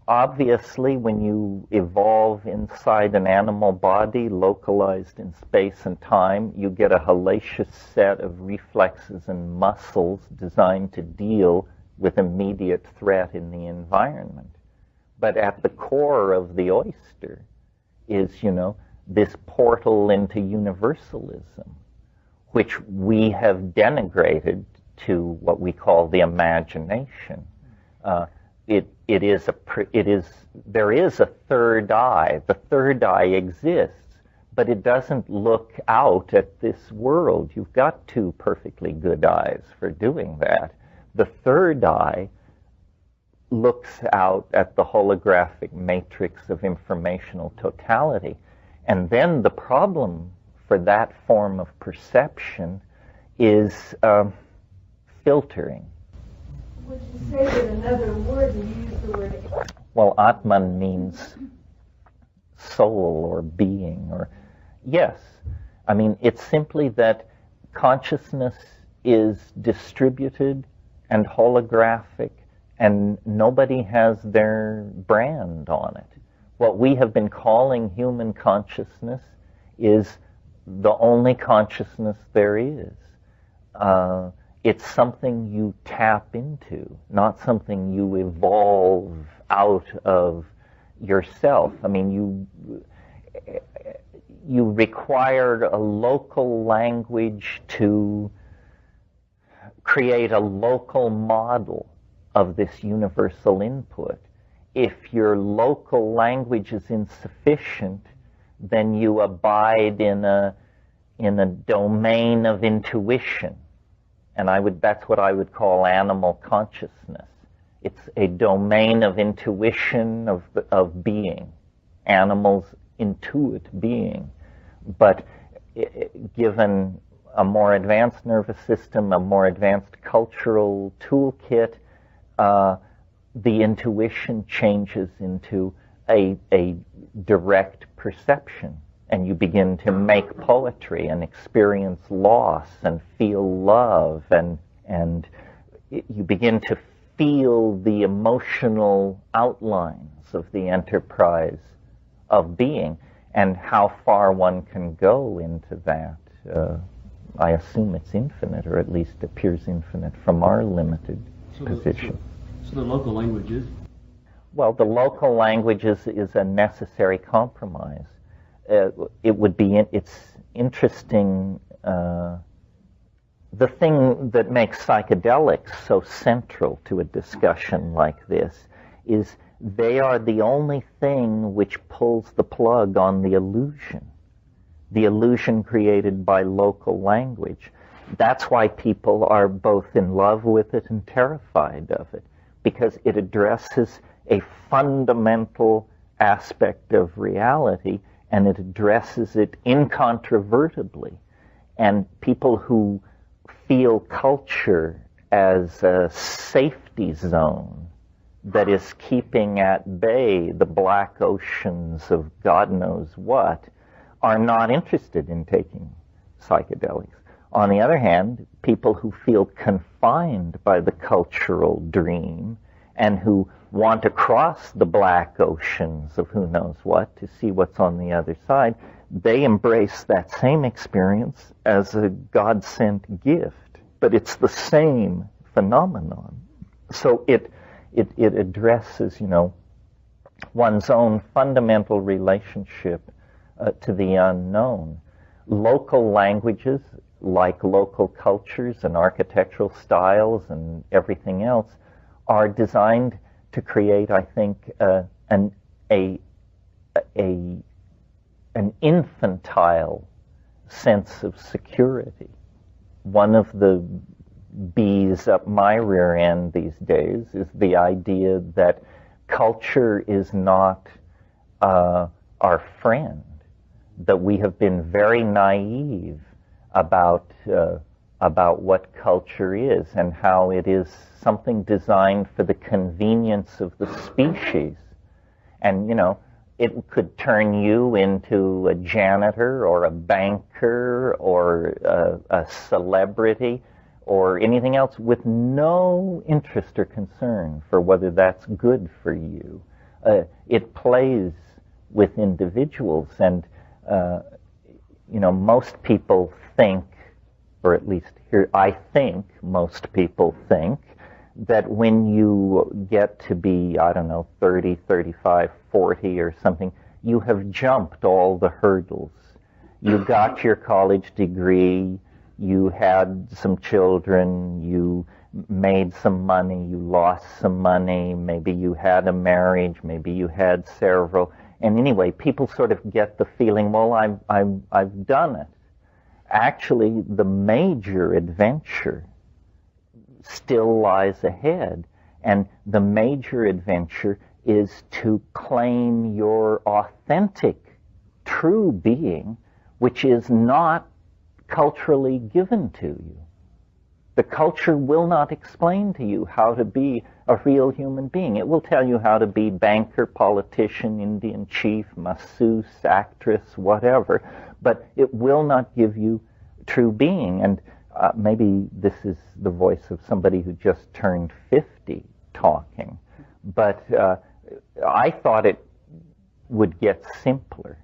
Obviously, when you evolve inside an animal body, localized in space and time, you get a hellacious set of reflexes and muscles designed to deal with immediate threat in the environment. But at the core of the oyster is, this portal into universalism, which we have denigrated to what we call the imagination. There is a third eye. The third eye exists, but it doesn't look out at this world. You've got two perfectly good eyes for doing that. The third eye looks out at the holographic matrix of informational totality. And then the problem for that form of perception is filtering. Would you say that another word, you use the word? Well, Atman means soul or being, or yes. I mean, it's simply that consciousness is distributed and holographic, and nobody has their brand on it. What we have been calling human consciousness is the only consciousness there is. It's something you tap into, not something you evolve out of yourself. I mean, you required a local language to create a local model of this universal input. If your local language is insufficient, then you abide in a domain of intuition. And that's what I would call animal consciousness. It's a domain of intuition of being. Animals intuit being. But given a more advanced nervous system, a more advanced cultural toolkit, the intuition changes into a direct perception. And you begin to make poetry and experience loss and feel love, and you begin to feel the emotional outlines of the enterprise of being, and how far one can go into that. I assume it's infinite, or at least appears infinite from our limited position. So the local languages? Well, the local languages is a necessary compromise. It's interesting, the thing that makes psychedelics so central to a discussion like this is they are the only thing which pulls the plug on the illusion created by local language. That's why people are both in love with it and terrified of it, because it addresses a fundamental aspect of reality, and it addresses it incontrovertibly. And people who feel culture as a safety zone that is keeping at bay the black oceans of God knows what are not interested in taking psychedelics. On the other hand, people who feel confined by the cultural dream and who want to cross the black oceans of who knows what to see what's on the other side, they embrace that same experience as a God-sent gift. But it's the same phenomenon. So it addresses, one's own fundamental relationship to the unknown. Local languages, like local cultures and architectural styles and everything else, are designed to create, I think, an infantile sense of security. One of the bees up my rear end these days is the idea that culture is not our friend, that we have been very naive about what culture is and how it is something designed for the convenience of the species. And, it could turn you into a janitor or a banker or a celebrity or anything else with no interest or concern for whether that's good for you. It plays with individuals, and most people think, or at least here, I think most people think that when you get to be, I don't know, 30, 35, 40 or something, you have jumped all the hurdles. You got your college degree, you had some children, you made some money, you lost some money, maybe you had a marriage, maybe you had several. And anyway, people sort of get the feeling, well, I've done it. Actually, the major adventure still lies ahead. And the major adventure is to claim your authentic, true being, which is not culturally given to you. The culture will not explain to you how to be a real human being. It will tell you how to be banker, politician, Indian chief, masseuse, actress, whatever, but it will not give you true being. And maybe this is the voice of somebody who just turned 50 talking, but I thought it would get simpler.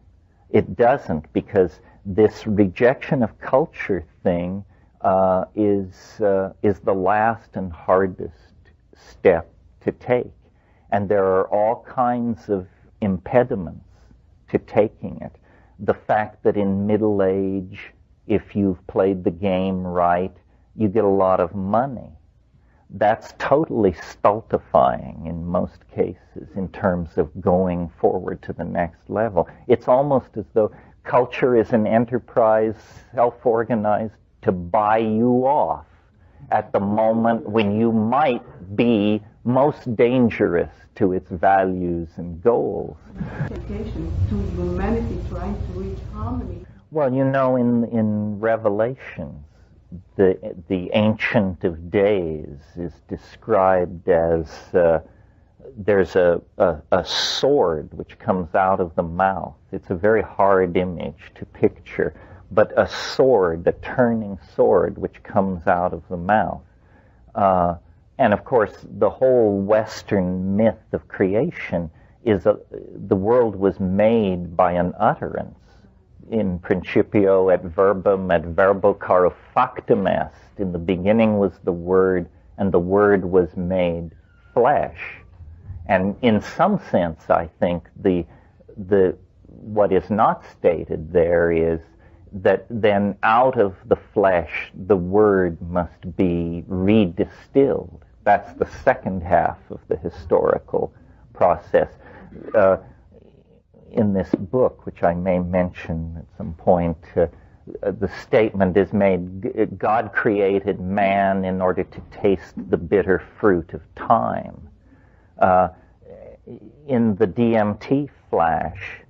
It doesn't, because this rejection of culture thing is the last and hardest step to take. And there are all kinds of impediments to taking it. The fact that in middle age, if you've played the game right, you get a lot of money. That's totally stultifying in most cases in terms of going forward to the next level. It's almost as though culture is an enterprise, self-organized, to buy you off at the moment when you might be most dangerous to its values and goals. Dedication to humanity trying to reach harmony. Well, in Revelations, the Ancient of Days is described as there's a sword which comes out of the mouth. It's a very hard image to picture, but a sword, a turning sword, which comes out of the mouth. And of course, the whole Western myth of creation is the world was made by an utterance. In principio et verbum et verbo caro factum est. In the beginning was the Word, and the Word was made flesh. And in some sense, I think what is not stated there is that then out of the flesh, the Word must be redistilled. That's the second half of the historical process. In this book, which I may mention at some point, the statement is made, God created man in order to taste the bitter fruit of time. In the DMT flash,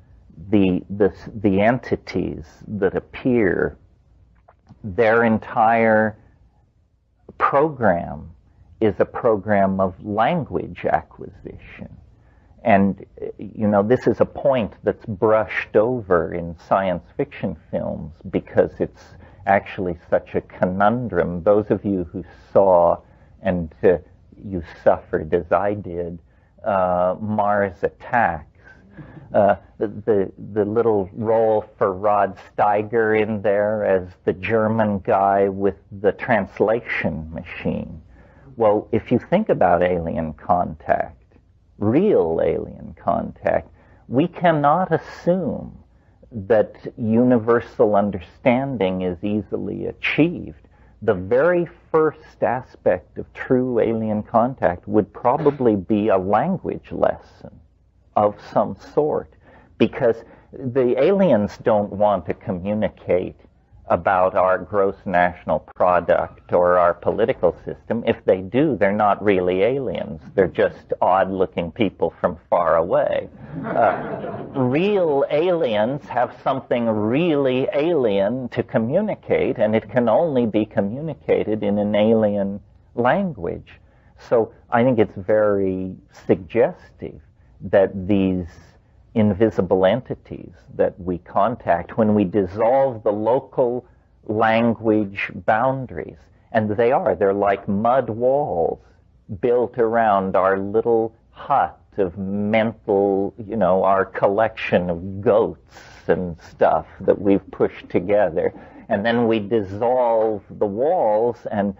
the entities that appear, their entire program is a program of language acquisition. And, this is a point that's brushed over in science fiction films because it's actually such a conundrum. Those of you who saw, and you suffered as I did, Mars Attacks, the little role for Rod Steiger in there as the German guy with the translation machine. Well, if you think about alien contact, real alien contact, we cannot assume that universal understanding is easily achieved. The very first aspect of true alien contact would probably be a language lesson of some sort, because the aliens don't want to communicate about our gross national product or our political system. If they do, they're not really aliens. They're just odd-looking people from far away. Real aliens have something really alien to communicate, and it can only be communicated in an alien language. So I think it's very suggestive that these invisible entities that we contact, when we dissolve the local language boundaries, and they're like mud walls built around our little hut of mental, our collection of goats and stuff that we've pushed together. And then we dissolve the walls and,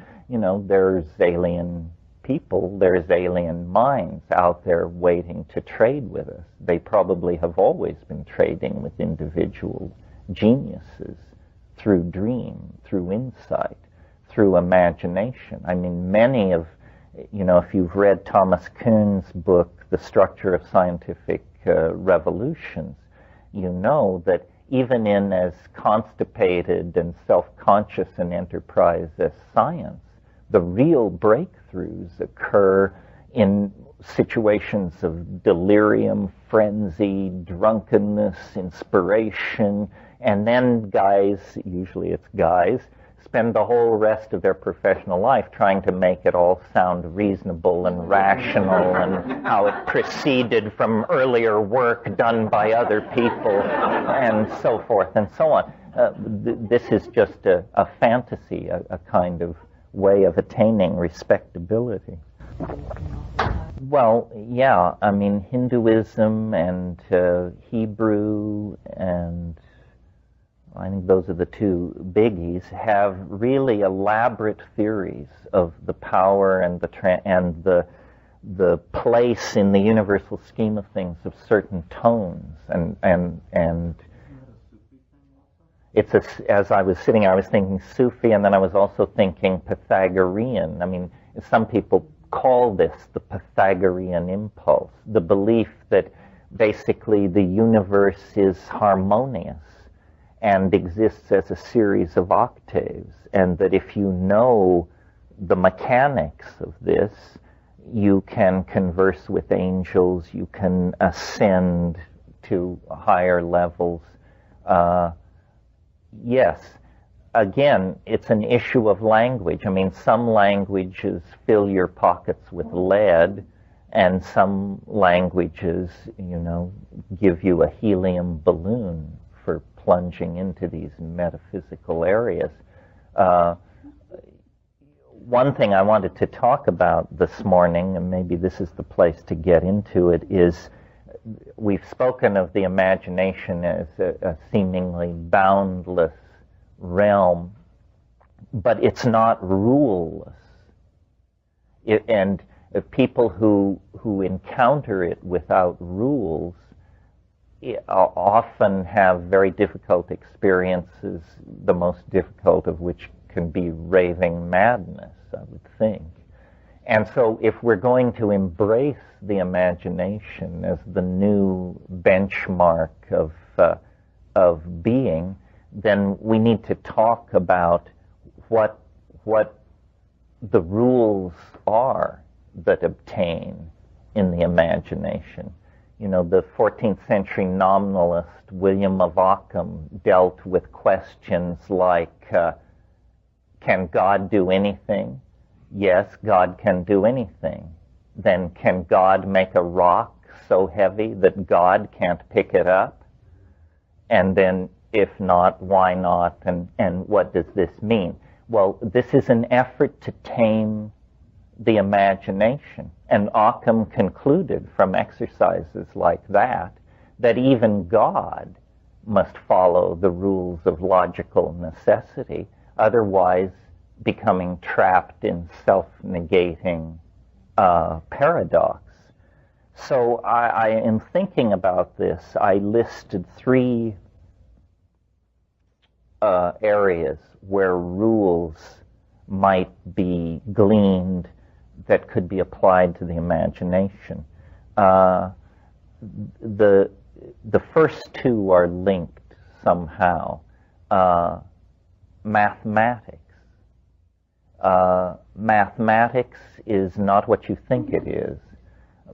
there's alien people, there's alien minds out there waiting to trade with us. They probably have always been trading with individual geniuses through dream, through insight, through imagination. I mean, many of, if you've read Thomas Kuhn's book, The Structure of Scientific Revolutions, you know that even in as constipated and self-conscious an enterprise as science, the real breakthroughs occur in situations of delirium, frenzy, drunkenness, inspiration, and then guys, usually it's guys, spend the whole rest of their professional life trying to make it all sound reasonable and rational and how it proceeded from earlier work done by other people and so forth and so on. This is just a fantasy, a kind of way of attaining respectability. Well, yeah, I mean, Hinduism and Hebrew, and I think those are the two biggies, have really elaborate theories of the power and the place in the universal scheme of things of certain tones, and it's as I was sitting here, I was thinking Sufi, and then I was also thinking Pythagorean. I mean, some people call this the Pythagorean impulse, the belief that basically the universe is harmonious and exists as a series of octaves, and that if you know the mechanics of this, you can converse with angels, you can ascend to higher levels. Yes, again, it's an issue of language. I mean, some languages fill your pockets with lead, and some languages, give you a helium balloon for plunging into these metaphysical areas. One thing I wanted to talk about this morning, and maybe this is the place to get into it, is we've spoken of the imagination as a seemingly boundless realm, but it's not ruleless. And people who encounter it without rules often have very difficult experiences, the most difficult of which can be raving madness, I would think. And so if we're going to embrace the imagination as the new benchmark of being, then we need to talk about what the rules are that obtain in the imagination. The 14th century nominalist William of Ockham dealt with questions like, can God do anything? Yes, God can do anything. Then can God make a rock so heavy that God can't pick it up? And then, if not, why not? And what does this mean? Well, this is an effort to tame the imagination. And Ockham concluded from exercises like that even God must follow the rules of logical necessity, otherwise becoming trapped in self-negating paradox. So I am thinking about this. I listed three areas where rules might be gleaned that could be applied to the imagination. The first two are linked somehow. Mathematics. Mathematics is not what you think it is.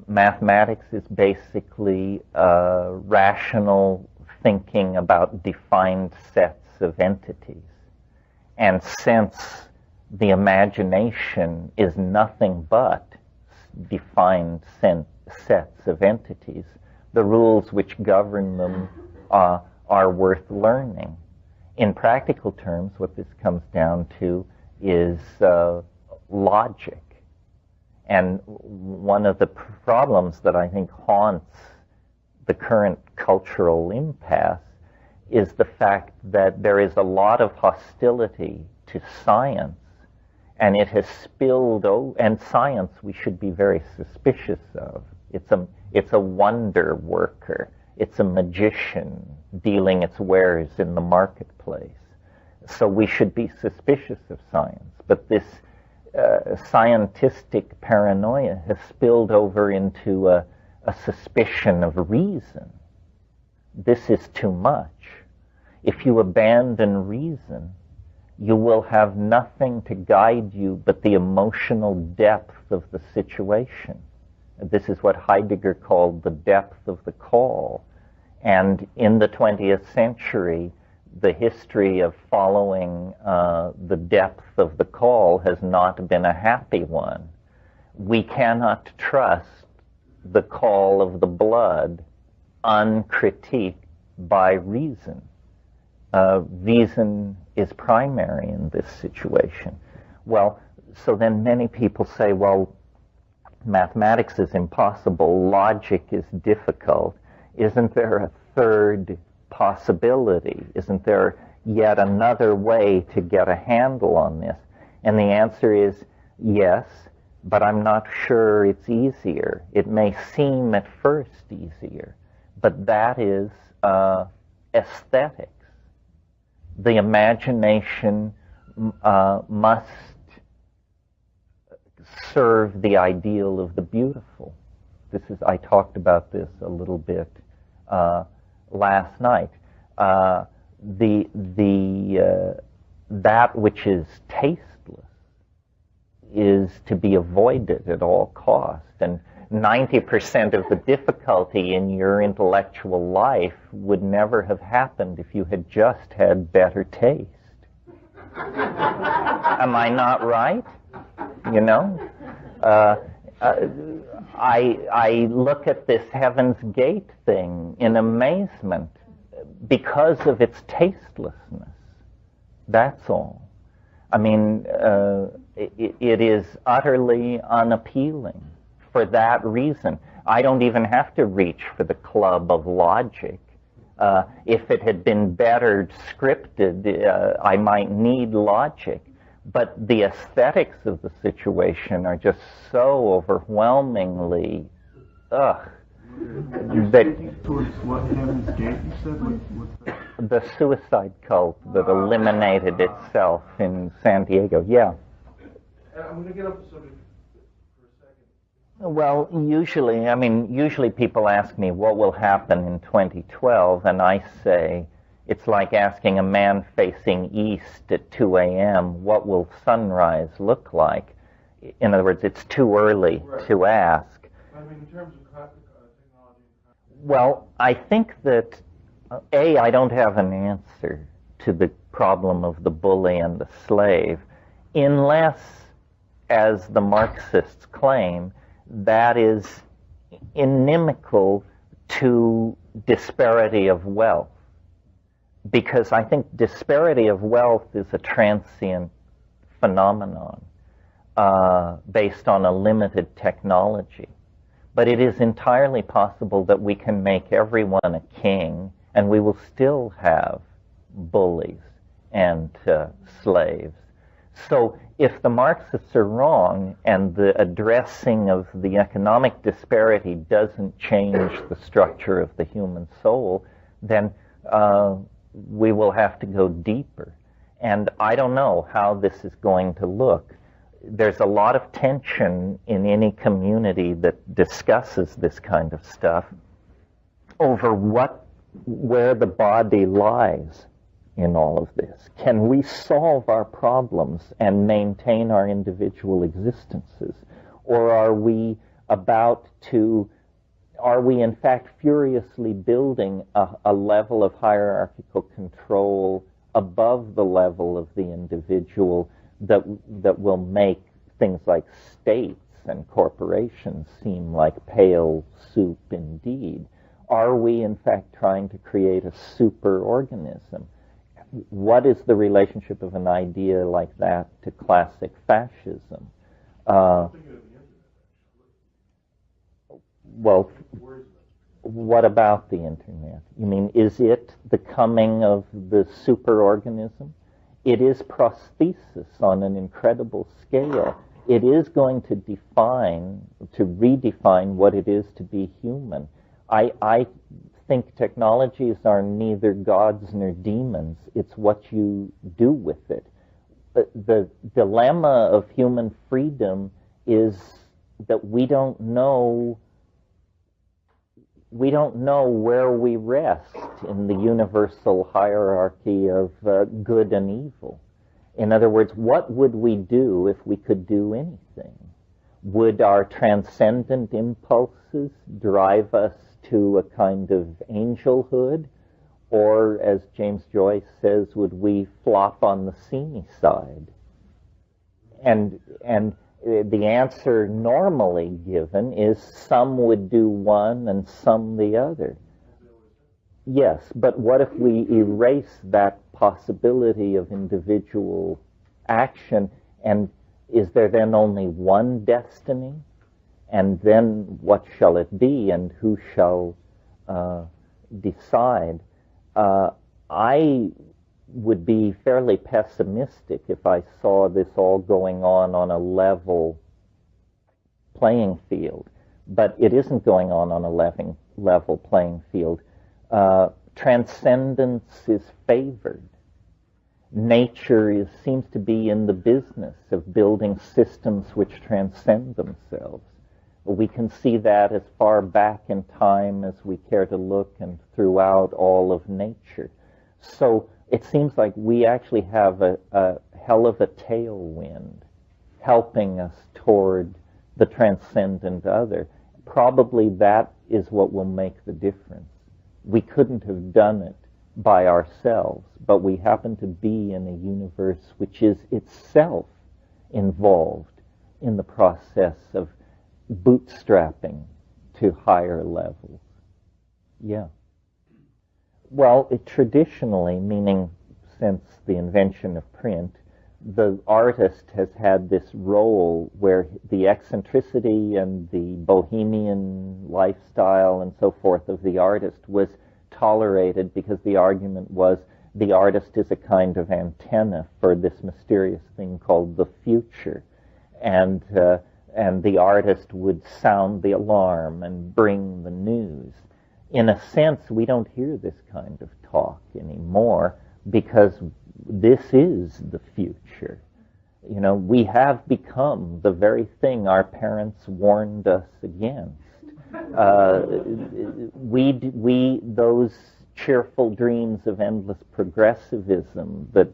Mathematics is basically rational thinking about defined sets of entities. And since the imagination is nothing but defined sets of entities, the rules which govern them are worth learning. In practical terms, what this comes down to is logic. And one of the problems that I think haunts the current cultural impasse is the fact that there is a lot of hostility to science, and it has spilled over, and science we should be very suspicious of. It's a wonder worker. It's a magician dealing its wares in the marketplace. So we should be suspicious of science. But this scientistic paranoia has spilled over into a suspicion of reason. This is too much. If you abandon reason, you will have nothing to guide you but the emotional depth of the situation. This is what Heidegger called the depth of the call. And in the 20th century, the history of following the depth of the call has not been a happy one. We cannot trust the call of the blood uncritiqued by reason. Reason is primary in this situation. Well, so then many people say, well, mathematics is impossible, logic is difficult. Isn't there a third possibility? Isn't there yet another way to get a handle on this? And the answer is yes, but I'm not sure it's easier. It may seem at first easier, but that is aesthetics. The imagination must serve the ideal of the beautiful. I talked about this a little bit last night. That which is tasteless is to be avoided at all cost, and 90% of the difficulty in your intellectual life would never have happened if you had just had better taste. Am I not right? You know? I look at this Heaven's Gate thing in amazement because of its tastelessness. That's all. I mean, it is utterly unappealing for that reason. I don't even have to reach for the club of logic. If it had been better scripted, I might need logic. But the aesthetics of the situation are just so overwhelmingly, that towards what Heaven's Gate you said? the suicide cult that eliminated itself in San Diego. Yeah. I'm going to get off the subject for a second. Well, usually people ask me what will happen in 2012, and I say, it's like asking a man facing east at 2 a.m., what will sunrise look like? In other words, it's too early to ask. I mean, in terms of technology. Well, I think that, I don't have an answer to the problem of the bully and the slave, unless, as the Marxists claim, that is inimical to disparity of wealth. Because I think disparity of wealth is a transient phenomenon based on a limited technology. But it is entirely possible that we can make everyone a king, and we will still have bullies and slaves. So if the Marxists are wrong and the addressing of the economic disparity doesn't change the structure of the human soul, then we will have to go deeper. And I don't know how this is going to look. There's a lot of tension in any community that discusses this kind of stuff over where the body lies in all of this. Can we solve our problems and maintain our individual existences? Or are we in fact furiously building a level of hierarchical control above the level of the individual that will make things like states and corporations seem like pale soup indeed? Are we in fact trying to create a superorganism? What is the relationship of an idea like that to classic fascism? Well, what about the internet? You mean, is it the coming of the superorganism? It is prosthesis on an incredible scale. It is going to redefine what it is to be human. I think technologies are neither gods nor demons. It's what you do with it. The dilemma of human freedom is that we don't know where we rest in the universal hierarchy of good and evil. In other words, what would we do if we could do anything? Would our transcendent impulses drive us to a kind of angelhood? Or, as James Joyce says, would we flop on the seamy side? And the answer normally given is some would do one and some the other. Yes, but what if we erase that possibility of individual action, and is there then only one destiny? And then what shall it be, and who shall decide? I would be fairly pessimistic if I saw this all going on a level playing field. But it isn't going on a level playing field. Transcendence is favored. Nature seems to be in the business of building systems which transcend themselves. We can see that as far back in time as we care to look and throughout all of nature. So it seems like we actually have a hell of a tailwind helping us toward the transcendent other. Probably that is what will make the difference. We couldn't have done it by ourselves, but we happen to be in a universe which is itself involved in the process of bootstrapping to higher levels. Yeah. Well, traditionally, meaning since the invention of print, the artist has had this role where the eccentricity and the bohemian lifestyle and so forth of the artist was tolerated because the argument was the artist is a kind of antenna for this mysterious thing called the future. And the artist would sound the alarm and bring the news. In a sense, we don't hear this kind of talk anymore because this is the future. You know, we have become the very thing our parents warned us against. Those cheerful dreams of endless progressivism that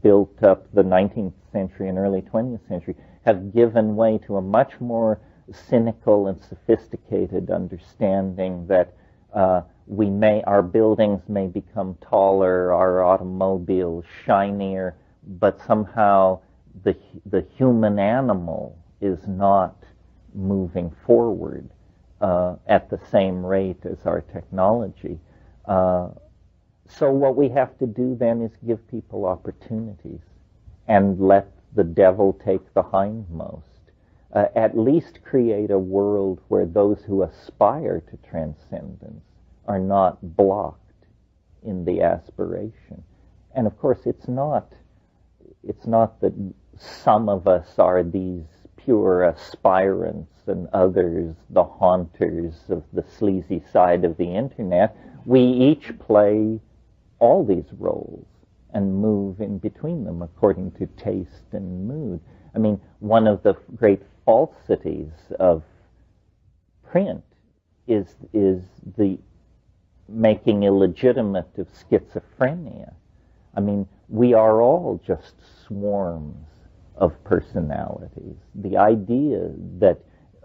built up the 19th century and early 20th century have given way to a much more cynical and sophisticated understanding that our buildings may become taller, our automobiles shinier, but somehow the human animal is not moving forward at the same rate as our technology. So what we have to do then is give people opportunities and let the devil take the hindmost. At least create a world where those who aspire to transcendence are not blocked in the aspiration. And of course, it's not that some of us are these pure aspirants and others the haunters of the sleazy side of the internet. We each play all these roles and move in between them according to taste and mood. I mean, one of the great falsities of print is the making illegitimate of schizophrenia. I mean, we are all just swarms of personalities. The idea that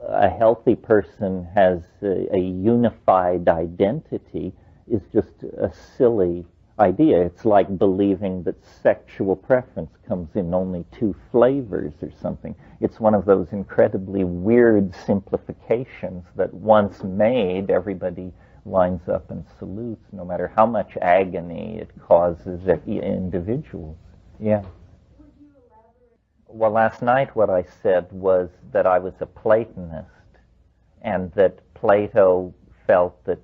a healthy person has a unified identity is just a silly idea. It's like believing that sexual preference comes in only 2 flavors or something. It's one of those incredibly weird simplifications that once made, everybody lines up and salutes, no matter how much agony it causes individuals. Yeah. Well, last night what I said was that I was a Platonist, and that Plato felt that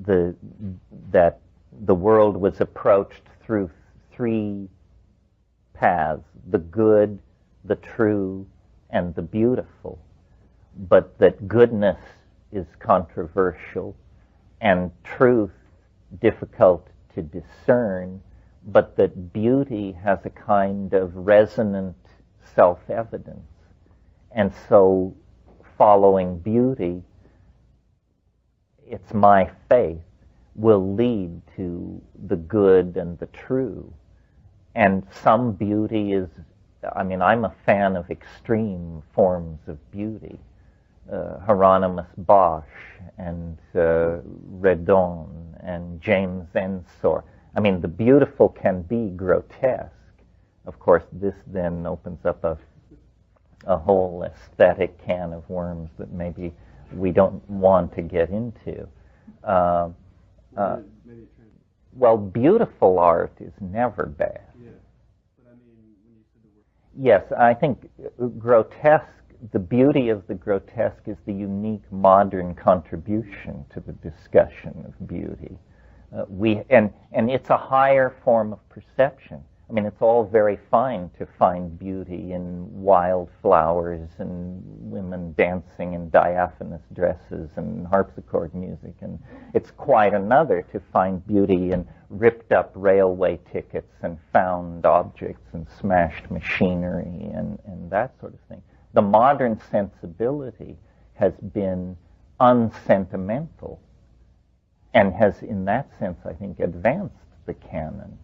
the world was approached through three paths: the good, the true, and the beautiful. But that goodness is controversial and truth difficult to discern, but that beauty has a kind of resonant self-evidence. And so following beauty, it's my faith, will lead to the good and the true. And some beauty is, I'm a fan of extreme forms of beauty. Hieronymus Bosch and Redon and James Ensor. The beautiful can be grotesque. Of course, this then opens up a whole aesthetic can of worms that maybe we don't want to get into. Well, beautiful art is never bad. Yeah, but when you said the word... Yes, I think grotesque, the beauty of the grotesque is the unique modern contribution to the discussion of beauty. And it's a higher form of perception. It's all very fine to find beauty in wildflowers and women dancing in diaphanous dresses and harpsichord music, and it's quite another to find beauty in ripped up railway tickets and found objects and smashed machinery and that sort of thing. The modern sensibility has been unsentimental and has, in that sense, I think, advanced the canon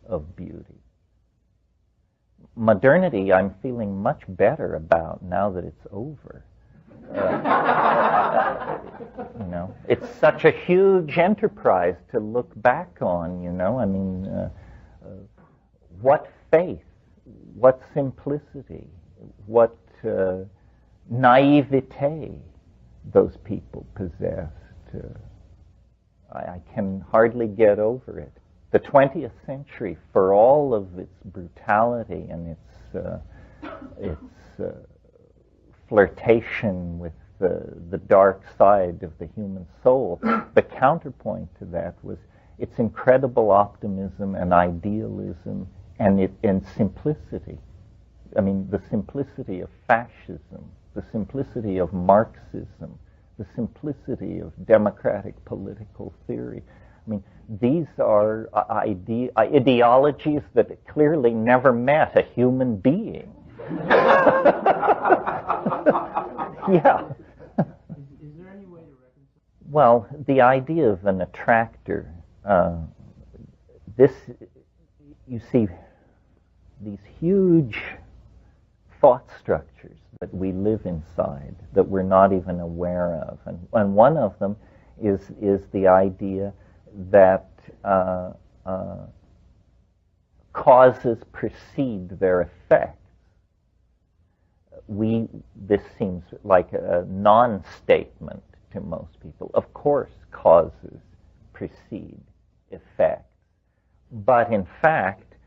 of beauty. Modernity, I'm feeling much better about now that it's over. It's such a huge enterprise to look back on, what faith, what simplicity, what naivete those people possessed. I can hardly get over it. The 20th century, for all of its brutality and its flirtation with the dark side of the human soul, the counterpoint to that was its incredible optimism and idealism and simplicity. The simplicity of fascism, the simplicity of Marxism, the simplicity of democratic political theory. These are ideologies that clearly never met a human being. Yeah. Is there any way to reconcile? Well, the idea of an attractor, you see these huge thought structures that we live inside that we're not even aware of. And one of them is the idea that causes precede their effects. This seems like a non-statement to most people. Of course, causes precede effects. But in fact,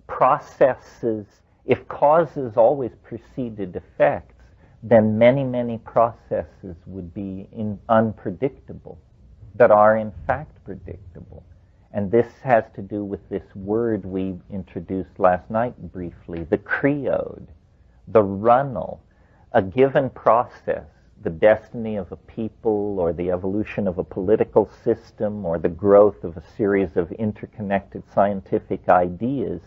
processes, if causes always preceded effects, then many, many processes would be unpredictable, that are in fact predictable. And this has to do with this word we introduced last night briefly, the creode, the runnel. A given process, the destiny of a people or the evolution of a political system or the growth of a series of interconnected scientific ideas,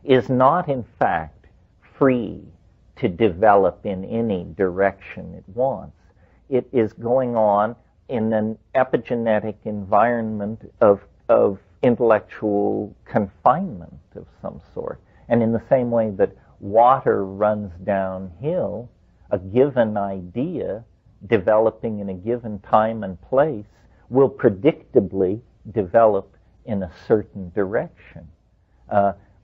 is not in fact free to develop in any direction it wants. It is going on in an epigenetic environment of intellectual confinement of some sort. And in the same way that water runs downhill, a given idea developing in a given time and place will predictably develop in a certain direction.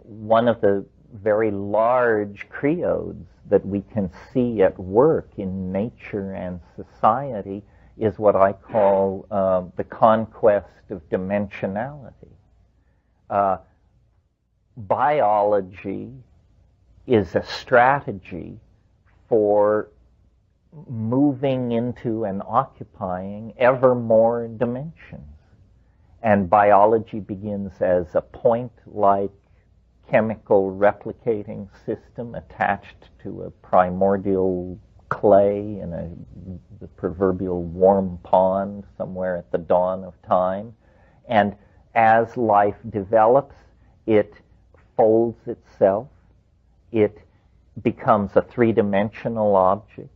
One of the very large creodes that we can see at work in nature and society is what I call the conquest of dimensionality. Biology is a strategy for moving into and occupying ever more dimensions. And biology begins as a point-like chemical replicating system attached to a primordial clay in the proverbial warm pond somewhere at the dawn of time. And as life develops, it folds itself. It becomes a three-dimensional object.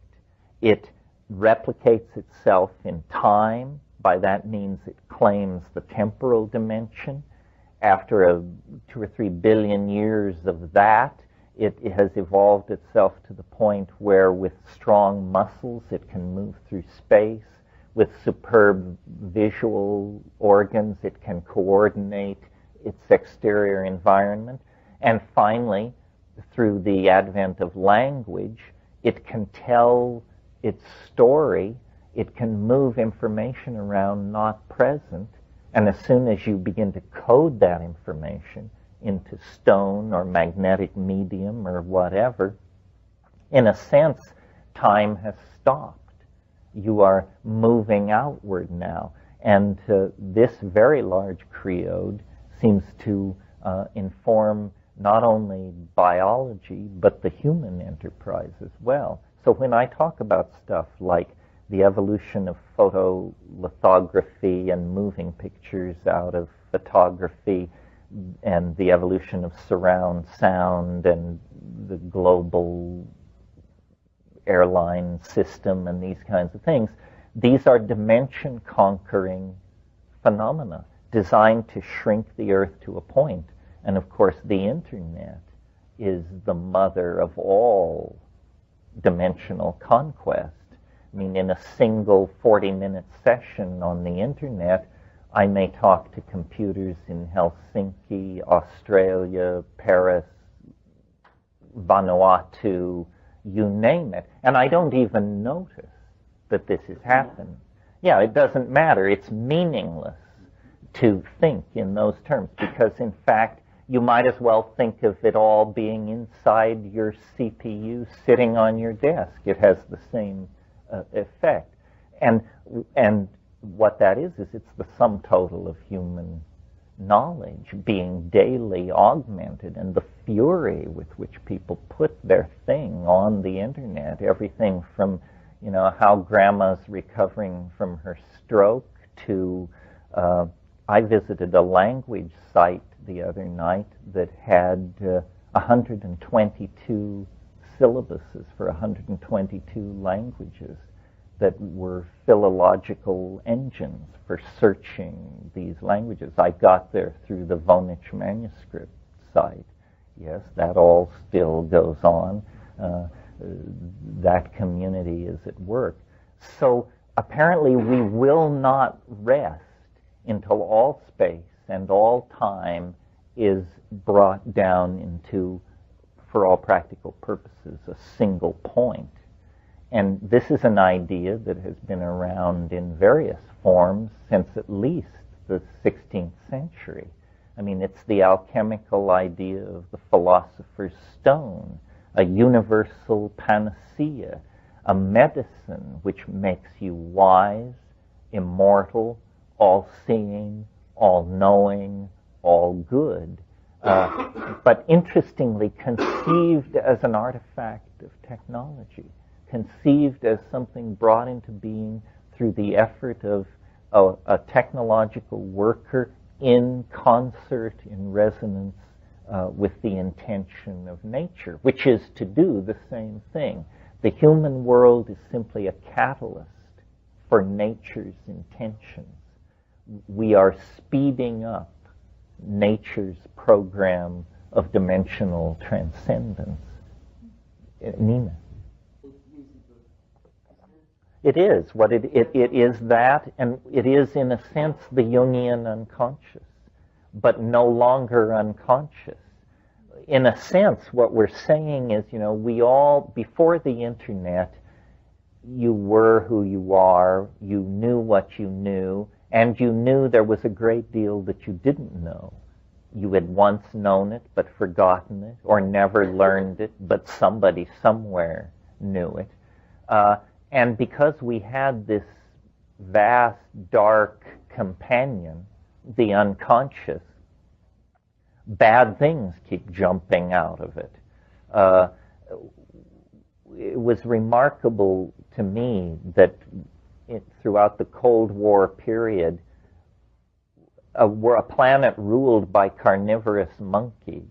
It replicates itself in time. By that means it claims the temporal dimension. After 2 or 3 billion years of that, it has evolved itself to the point where with strong muscles it can move through space. With superb visual organs it can coordinate its exterior environment. And finally, through the advent of language, it can tell its story. It can move information around not present, and as soon as you begin to code that information into stone or magnetic medium or whatever, in a sense, time has stopped. You are moving outward now, and this very large creode seems to inform not only biology, but the human enterprise as well. So when I talk about stuff like the evolution of photolithography and moving pictures out of photography, and the evolution of surround sound and the global airline system and these kinds of things, these are dimension-conquering phenomena designed to shrink the Earth to a point. And of course, the Internet is the mother of all dimensional conquest. I mean, in a single 40-minute session on the Internet, I may talk to computers in Helsinki, Australia, Paris, Vanuatu, you name it. And I don't even notice that this is happening. Yeah, it doesn't matter. It's meaningless to think in those terms because, in fact, you might as well think of it all being inside your CPU sitting on your desk. It has the same effect. And what that is it's the sum total of human knowledge being daily augmented, and the fury with which people put their thing on the Internet, everything from, how grandma's recovering from her stroke to, I visited a language site the other night that had 122 syllabuses for 122 languages that were philological engines for searching these languages. I got there through the Vonich manuscript site. Yes, that all still goes on. That community is at work. So apparently we will not rest until all space and all time is brought down into, for all practical purposes, a single point. And this is an idea that has been around in various forms since at least the 16th century. I mean, it's the alchemical idea of the philosopher's stone, a universal panacea, a medicine which makes you wise, immortal, all-seeing, all-knowing, all good, but interestingly conceived as an artifact of technology, conceived as something brought into being through the effort of a technological worker in concert, in resonance with the intention of nature, which is to do the same thing. The human world is simply a catalyst for nature's intentions. We are speeding up nature's program of dimensional transcendence. Nina? It is. It is that, and it is, in a sense, the Jungian unconscious, but no longer unconscious. In a sense, what we're saying is, we all, before the Internet, you were who you are, you knew what you knew, and you knew there was a great deal that you didn't know. You had once known it, but forgotten it, or never learned it, but somebody somewhere knew it. And because we had this vast, dark companion, the unconscious, bad things keep jumping out of it. It was remarkable to me that throughout the Cold War period, a planet ruled by carnivorous monkeys,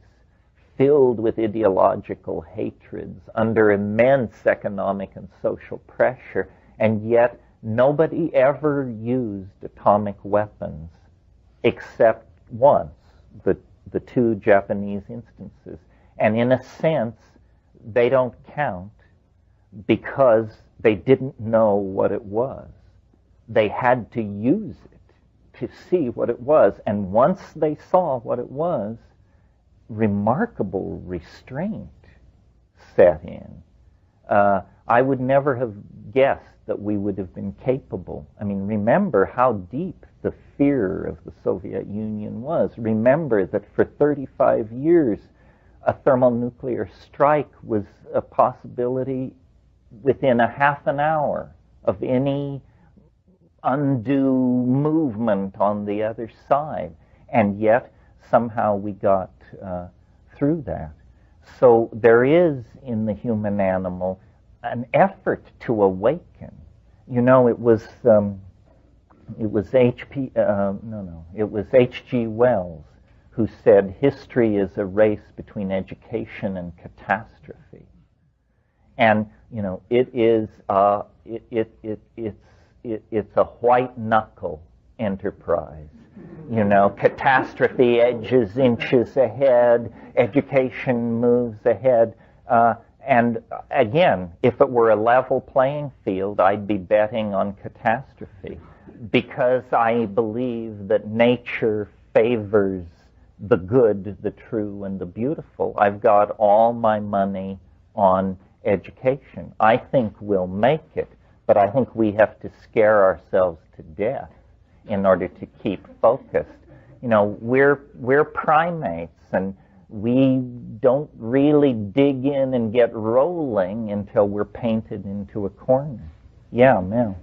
filled with ideological hatreds, under immense economic and social pressure, and yet nobody ever used atomic weapons except once, the two Japanese instances. And in a sense, they don't count because they didn't know what it was. They had to use it to see what it was. And once they saw what it was, remarkable restraint set in. I would never have guessed that we would have been capable. I mean, remember how deep the fear of the Soviet Union was. Remember that for 35 years, a thermonuclear strike was a possibility within a half an hour of any undue movement on the other side. And yet, somehow we got through that. So there is in the human animal an effort to awaken. You know, it was H.G. Wells who said history is a race between education and catastrophe. And you know, it's a white knuckle enterprise. You know, catastrophe edges inches ahead, education moves ahead. And again, if it were a level playing field, I'd be betting on catastrophe because I believe that nature favors the good, the true, and the beautiful. I've got all my money on education. I think we'll make it, but I think we have to scare ourselves to death in order to keep focused. You know, we're primates, and we don't really dig in and get rolling until we're painted into a corner. Yeah, Mel.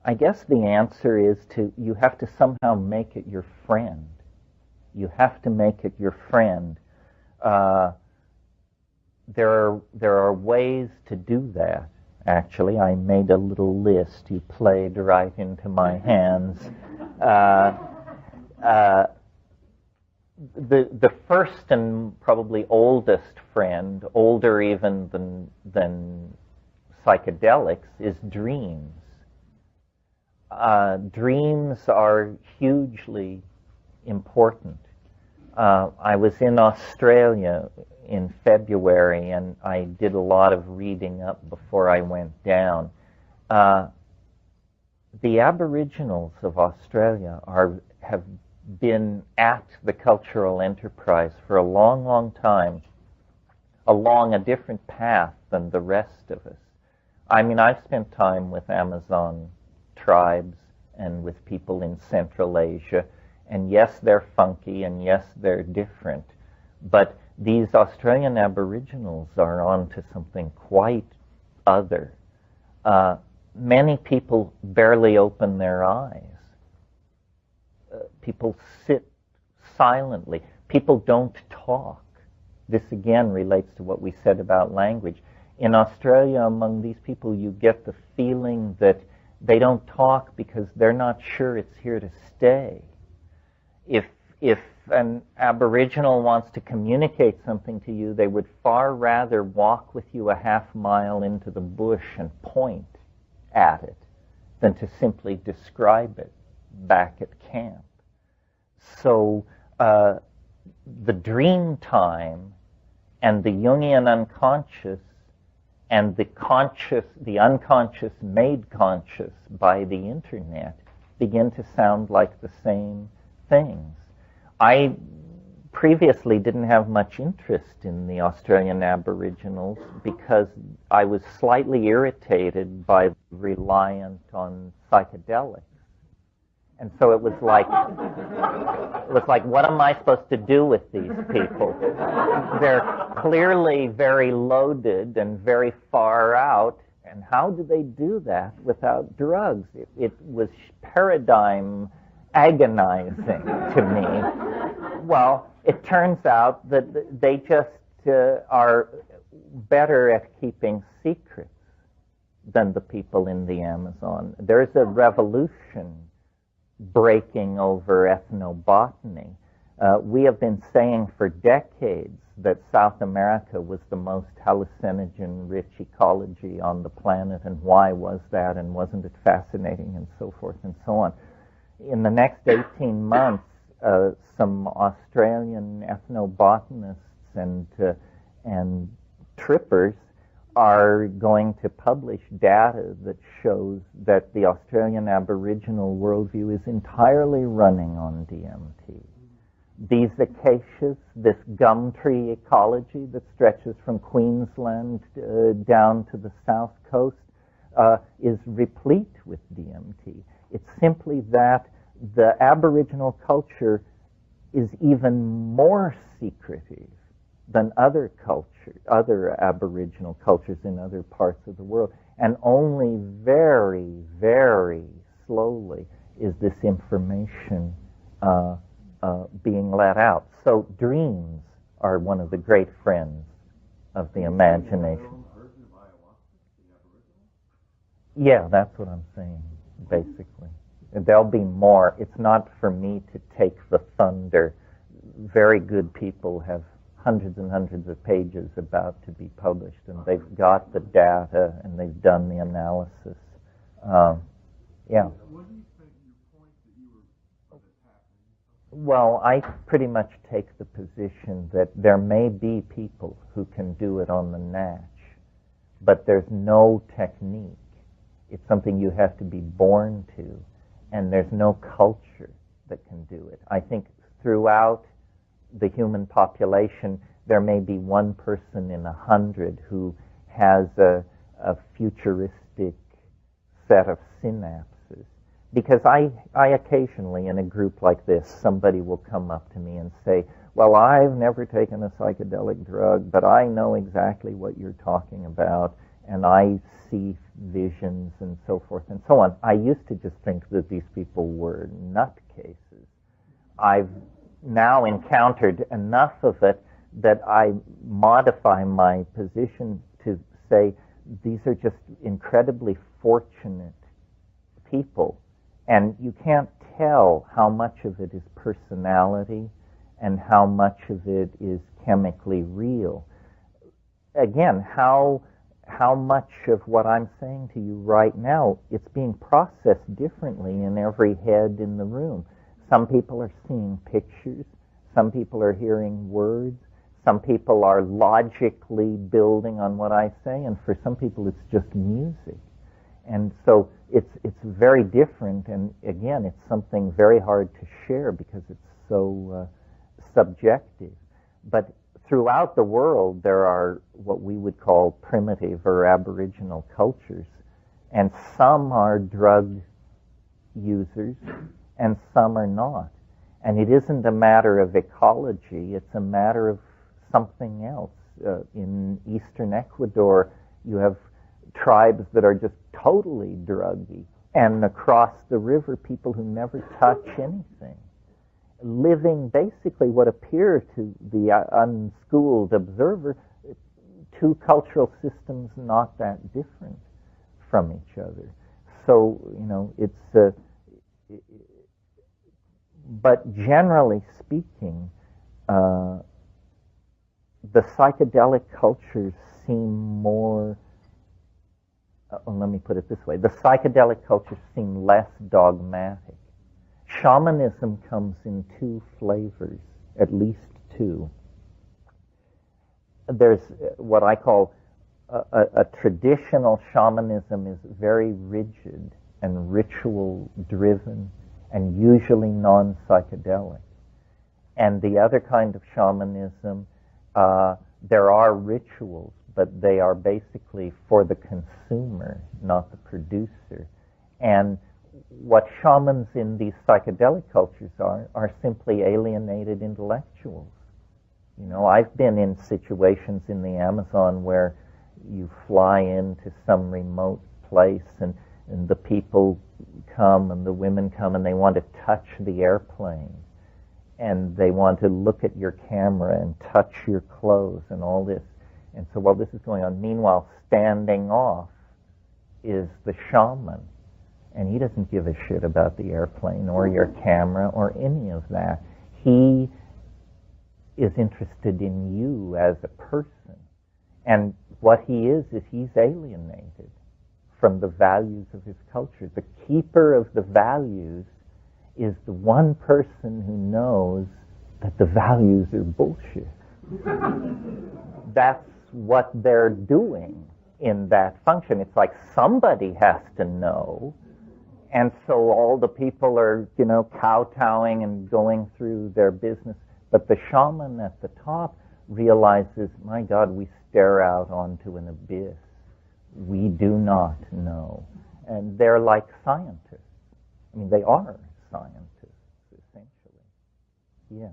I guess the answer is you have to somehow make it your friend. You have to make it your friend. There are ways to do that. Actually, I made a little list. You played right into my hands. The first and probably oldest friend, older even than psychedelics, is dreams. Dreams are hugely important. I was in Australia in February, and I did a lot of reading up before I went down. The Aboriginals of Australia have been at the cultural enterprise for a long, long time, along a different path than the rest of us. I mean, I've spent time with Amazon tribes and with people in Central Asia, and yes, they're funky, and yes, they're different, but these Australian Aboriginals are on to something quite other. Many people barely open their eyes. People sit silently. People don't talk. This again relates to what we said about language. In Australia, among these people, you get the feeling that they don't talk because they're not sure it's here to stay. If an Aboriginal wants to communicate something to you, they would far rather walk with you a half mile into the bush and point at it than to simply describe it back at camp. So the dream time and the Jungian unconscious and the unconscious made conscious by the internet begin to sound like the same things. I previously didn't have much interest in the Australian Aboriginals because I was slightly irritated by reliance on psychedelics. And so it was like, what am I supposed to do with these people? They're clearly very loaded and very far out. And how do they do that without drugs? It was paradigm agonizing to me. Well, it turns out that they just are better at keeping secrets than the people in the Amazon. There's a revolution breaking over ethnobotany. We have been saying for decades that South America was the most hallucinogen-rich ecology on the planet, and why was that, and wasn't it fascinating, and so forth and so on. In the next 18 months, some Australian ethnobotanists and trippers are going to publish data that shows that the Australian Aboriginal worldview is entirely running on DMT. These acacias, this gum tree ecology that stretches from Queensland down to the south coast, is replete with DMT. It's simply that the Aboriginal culture is even more secretive than other Aboriginal cultures in other parts of the world. And only very, very slowly is this information being let out. So dreams are one of the great friends of the imagination. Yeah, that's what I'm saying, basically. There'll be more. It's not for me to take the thunder. Very good people have hundreds and hundreds of pages about to be published, and they've got the data and they've done the analysis. Yeah. What do you think your point that you were happening? Well, I pretty much take the position that there may be people who can do it on the natch, but there's no technique. It's something you have to be born to, and there's no culture that can do it. I think throughout the human population, there may be one person in 100 who has a futuristic set of synapses. Because I occasionally, in a group like this, somebody will come up to me and say, well, I've never taken a psychedelic drug, but I know exactly what you're talking about, and I see visions and so forth and so on. I used to just think that these people were nutcases. I've now encountered enough of it that I modify my position to say these are just incredibly fortunate people, and you can't tell how much of it is personality and how much of it is chemically real. Again, how much of what I'm saying to you right now, it's being processed differently in every head in the room. Some people are seeing pictures, some people are hearing words, some people are logically building on what I say, and for some people it's just music. And so it's very different, and again, it's something very hard to share because it's so subjective. But throughout the world, there are what we would call primitive or aboriginal cultures, and some are drug users, and some are not. And it isn't a matter of ecology, it's a matter of something else. In eastern Ecuador, you have tribes that are just totally druggy, and across the river, people who never touch anything, living basically what appear to the unschooled observer, two cultural systems not that different from each other. So, it's but generally speaking, the psychedelic cultures seem more, let me put it this way, the psychedelic cultures seem less dogmatic. Shamanism comes in two flavors, at least two. There's what I call a traditional shamanism is very rigid and ritual-driven and usually non-psychedelic. And the other kind of shamanism, there are rituals, but they are basically for the consumer, not the producer. And what shamans in these psychedelic cultures are simply alienated intellectuals. You know, I've been in situations in the Amazon where you fly into some remote place and the people come and the women come and they want to touch the airplane and they want to look at your camera and touch your clothes and all this. And so while this is going on, meanwhile, standing off is the shaman. And he doesn't give a shit about the airplane or your camera or any of that. He is interested in you as a person. And what he is he's alienated from the values of his culture. The keeper of the values is the one person who knows that the values are bullshit. That's what they're doing in that function. It's like somebody has to know. And so all the people are, you know, kowtowing and going through their business. But the shaman at the top realizes, my God, we stare out onto an abyss. We do not know. And they're like scientists. I mean, they are scientists, essentially. Yeah.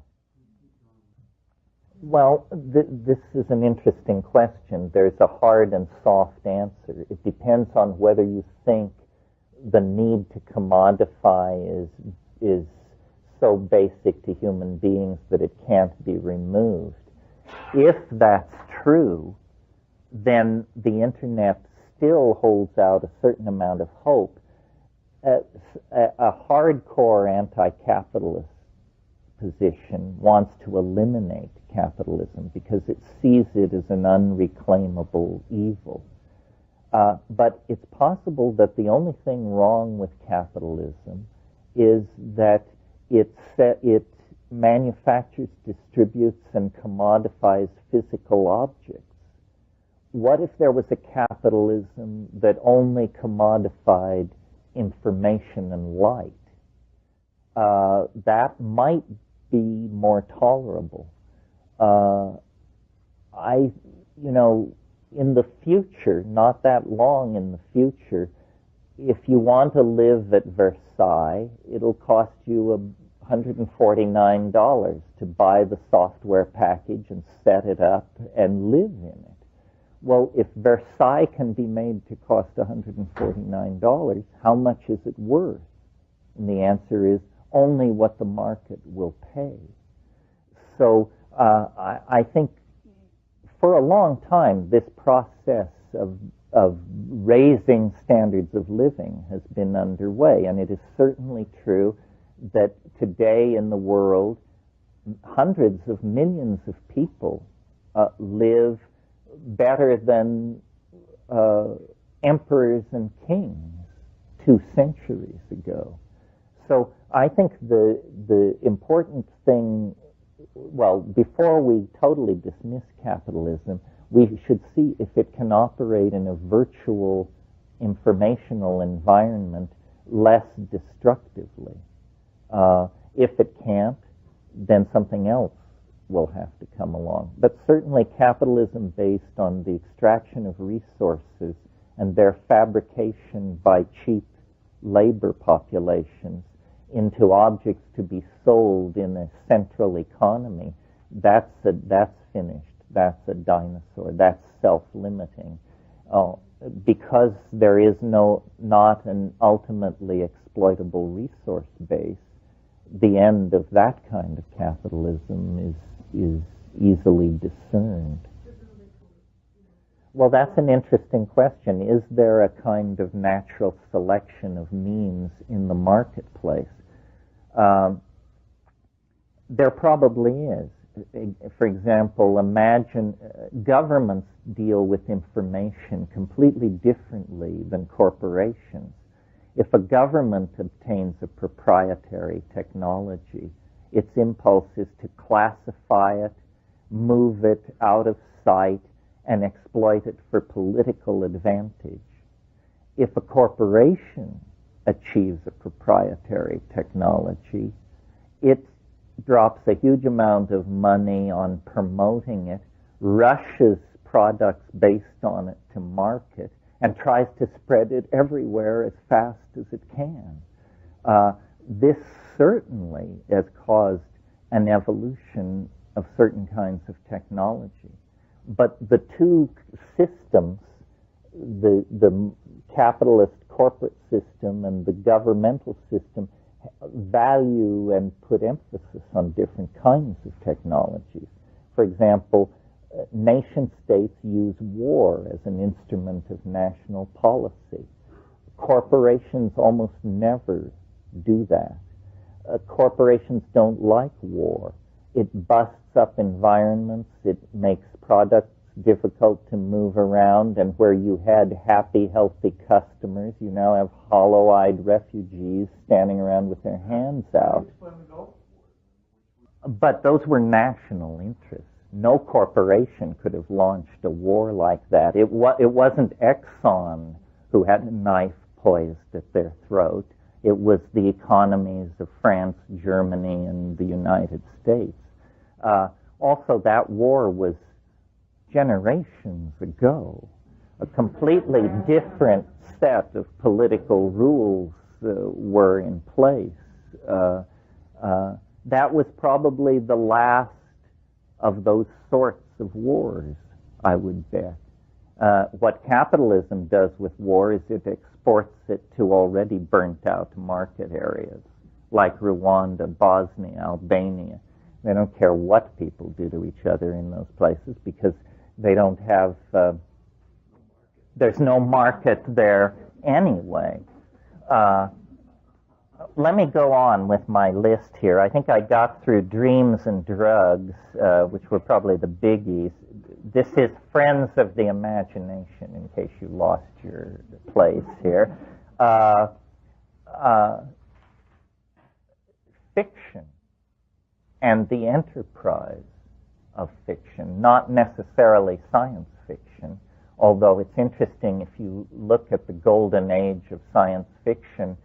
Well, this is an interesting question. There's a hard and soft answer. It depends on whether you think the need to commodify is so basic to human beings that it can't be removed. If that's true, then the internet still holds out a certain amount of hope. A hardcore anti-capitalist position wants to eliminate capitalism because it sees it as an unreclaimable evil. But it's possible that the only thing wrong with capitalism is that it manufactures, distributes, and commodifies physical objects. What if there was a capitalism that only commodified information and light? That might be more tolerable. In the future, not that long in the future, if you want to live at Versailles, it'll cost you $149 to buy the software package and set it up and live in it. Well, if Versailles can be made to cost $149, how much is it worth? And the answer is only what the market will pay. So I think for a long time, this process of raising standards of living has been underway, and it is certainly true that today in the world, hundreds of millions of people live better than emperors and kings 2 centuries ago. So I think the important thing, well, before we totally dismiss capitalism, we should see if it can operate in a virtual informational environment less destructively. If it can't, then something else will have to come along. But certainly capitalism based on the extraction of resources and their fabrication by cheap labor populations into objects to be sold in a central economy, that's finished. That's a dinosaur. That's self-limiting. Because there is not an ultimately exploitable resource base, the end of that kind of capitalism is easily discerned. Well, that's an interesting question. Is there a kind of natural selection of means in the marketplace? There probably is. For example, imagine governments deal with information completely differently than corporations. If a government obtains a proprietary technology, its impulse is to classify it, move it out of sight, and exploit it for political advantage. If a corporation achieves a proprietary technology, it drops a huge amount of money on promoting it, rushes products based on it to market, and tries to spread it everywhere as fast as it can. This certainly has caused an evolution of certain kinds of technology. But the two systems, the capitalist corporate system and the governmental system, value and put emphasis on different kinds of technologies. For example, nation states use war as an instrument of national policy. Corporations almost never do that. Corporations don't like war. It busts up environments. It makes products difficult to move around, and where you had happy, healthy customers, you now have hollow-eyed refugees standing around with their hands out. But those were national interests. No corporation could have launched a war like that. It wasn't Exxon who had a knife poised at their throat. It was the economies of France, Germany, and the United States. Also, that war was generations ago. A completely different set of political rules were in place. That was probably the last of those sorts of wars, I would bet. What capitalism does with war is it exports it to already burnt-out market areas, like Rwanda, Bosnia, Albania. They don't care what people do to each other in those places because they don't have, there's no market there anyway. Let me go on with my list here. I think I got through dreams and drugs, which were probably the biggies. This is Friends of the Imagination, in case you lost your place here. Fiction and the enterprise of fiction, not necessarily science fiction, although it's interesting if you look at the golden age of science fiction,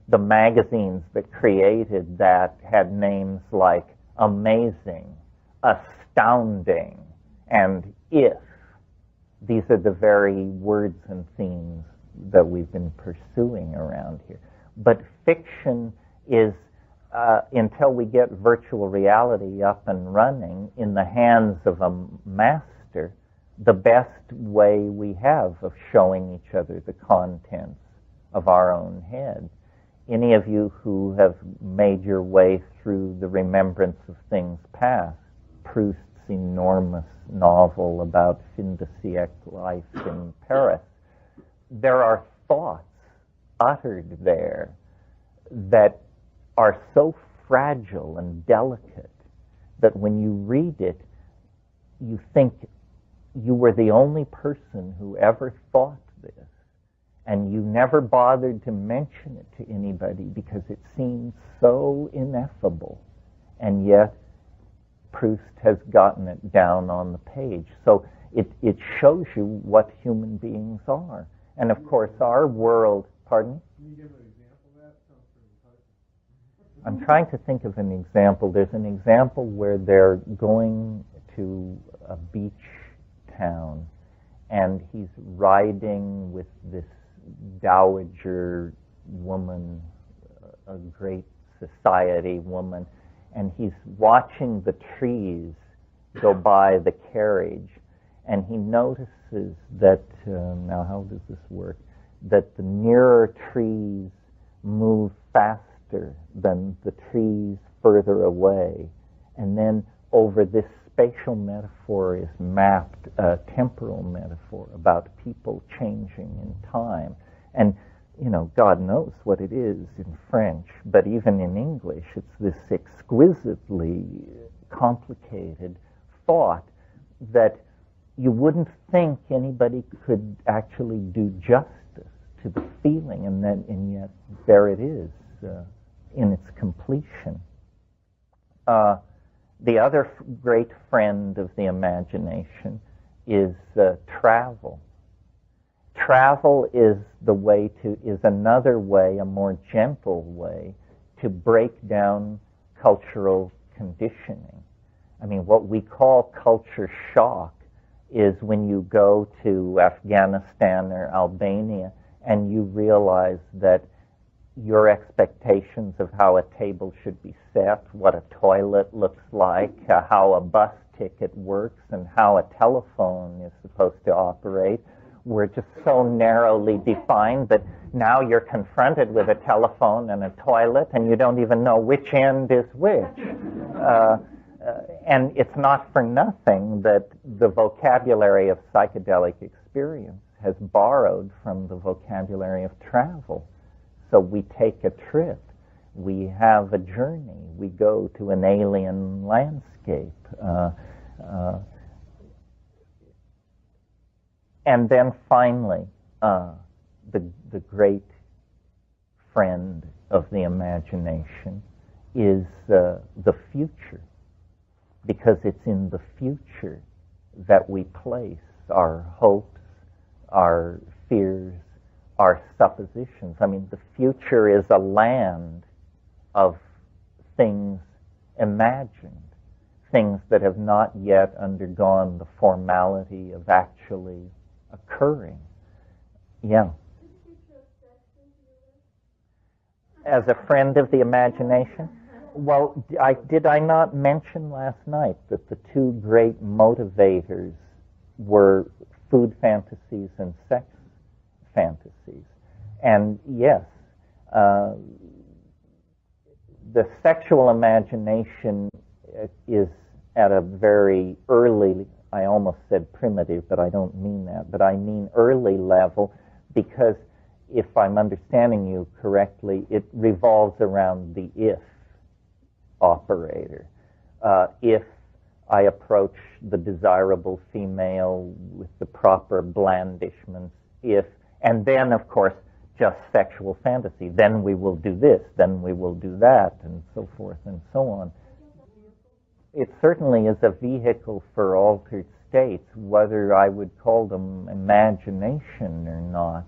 the magazines that created that had names like Amazing, Astounding, and If. These are the very words and themes that we've been pursuing around here. But fiction is, until we get virtual reality up and running in the hands of a master, the best way we have of showing each other the contents of our own head. Any of you who have made your way through the Remembrance of Things Past, Proust's enormous novel about fin de siècle life in Paris, there are thoughts uttered there that are so fragile and delicate that when you read it, you think you were the only person who ever thought this, and you never bothered to mention it to anybody because it seems so ineffable, and yet Proust has gotten it down on the page. So it shows you what human beings are. And of course, our world, pardon? Can you give an example of that? Sounds pretty enticing. I'm trying to think of an example. There's an example where they're going to a beach town, and he's riding with this dowager woman, a great society woman, and he's watching the trees go by the carriage, and he notices that, now how does this work, that the nearer trees move faster than the trees further away. And then over this spatial metaphor is mapped a temporal metaphor about people changing in time. And, you know, God knows what it is in French, but even in English, it's this exquisitely complicated thought that you wouldn't think anybody could actually do justice to the feeling, and yet there it is in its completion. The other great friend of the imagination is travel. Travel is another way, a more gentle way, to break down cultural conditioning. I mean, what we call culture shock is when you go to Afghanistan or Albania and you realize that your expectations of how a table should be set, what a toilet looks like, how a bus ticket works, and how a telephone is supposed to operate were just so narrowly defined that now you're confronted with a telephone and a toilet and you don't even know which end is which. And it's not for nothing that the vocabulary of psychedelic experience has borrowed from the vocabulary of travel. So we take a trip, we have a journey, we go to an alien landscape. And then finally, the great friend of the imagination is the future, because it's in the future that we place our hopes, our fears, our suppositions. I mean, the future is a land of things imagined, things that have not yet undergone the formality of actually occurring. Yeah. As a friend of the imagination? Well, did I not mention last night that the two great motivators were food fantasies and sex fantasies? And yes, the sexual imagination is at a very early, I almost said primitive, but I don't mean that, but I mean early level, because if I'm understanding you correctly, it revolves around the if operator. If I approach the desirable female with the proper blandishments, and then, of course, just sexual fantasy. Then we will do this, then we will do that, and so forth and so on. It certainly is a vehicle for altered states, whether I would call them imagination or not.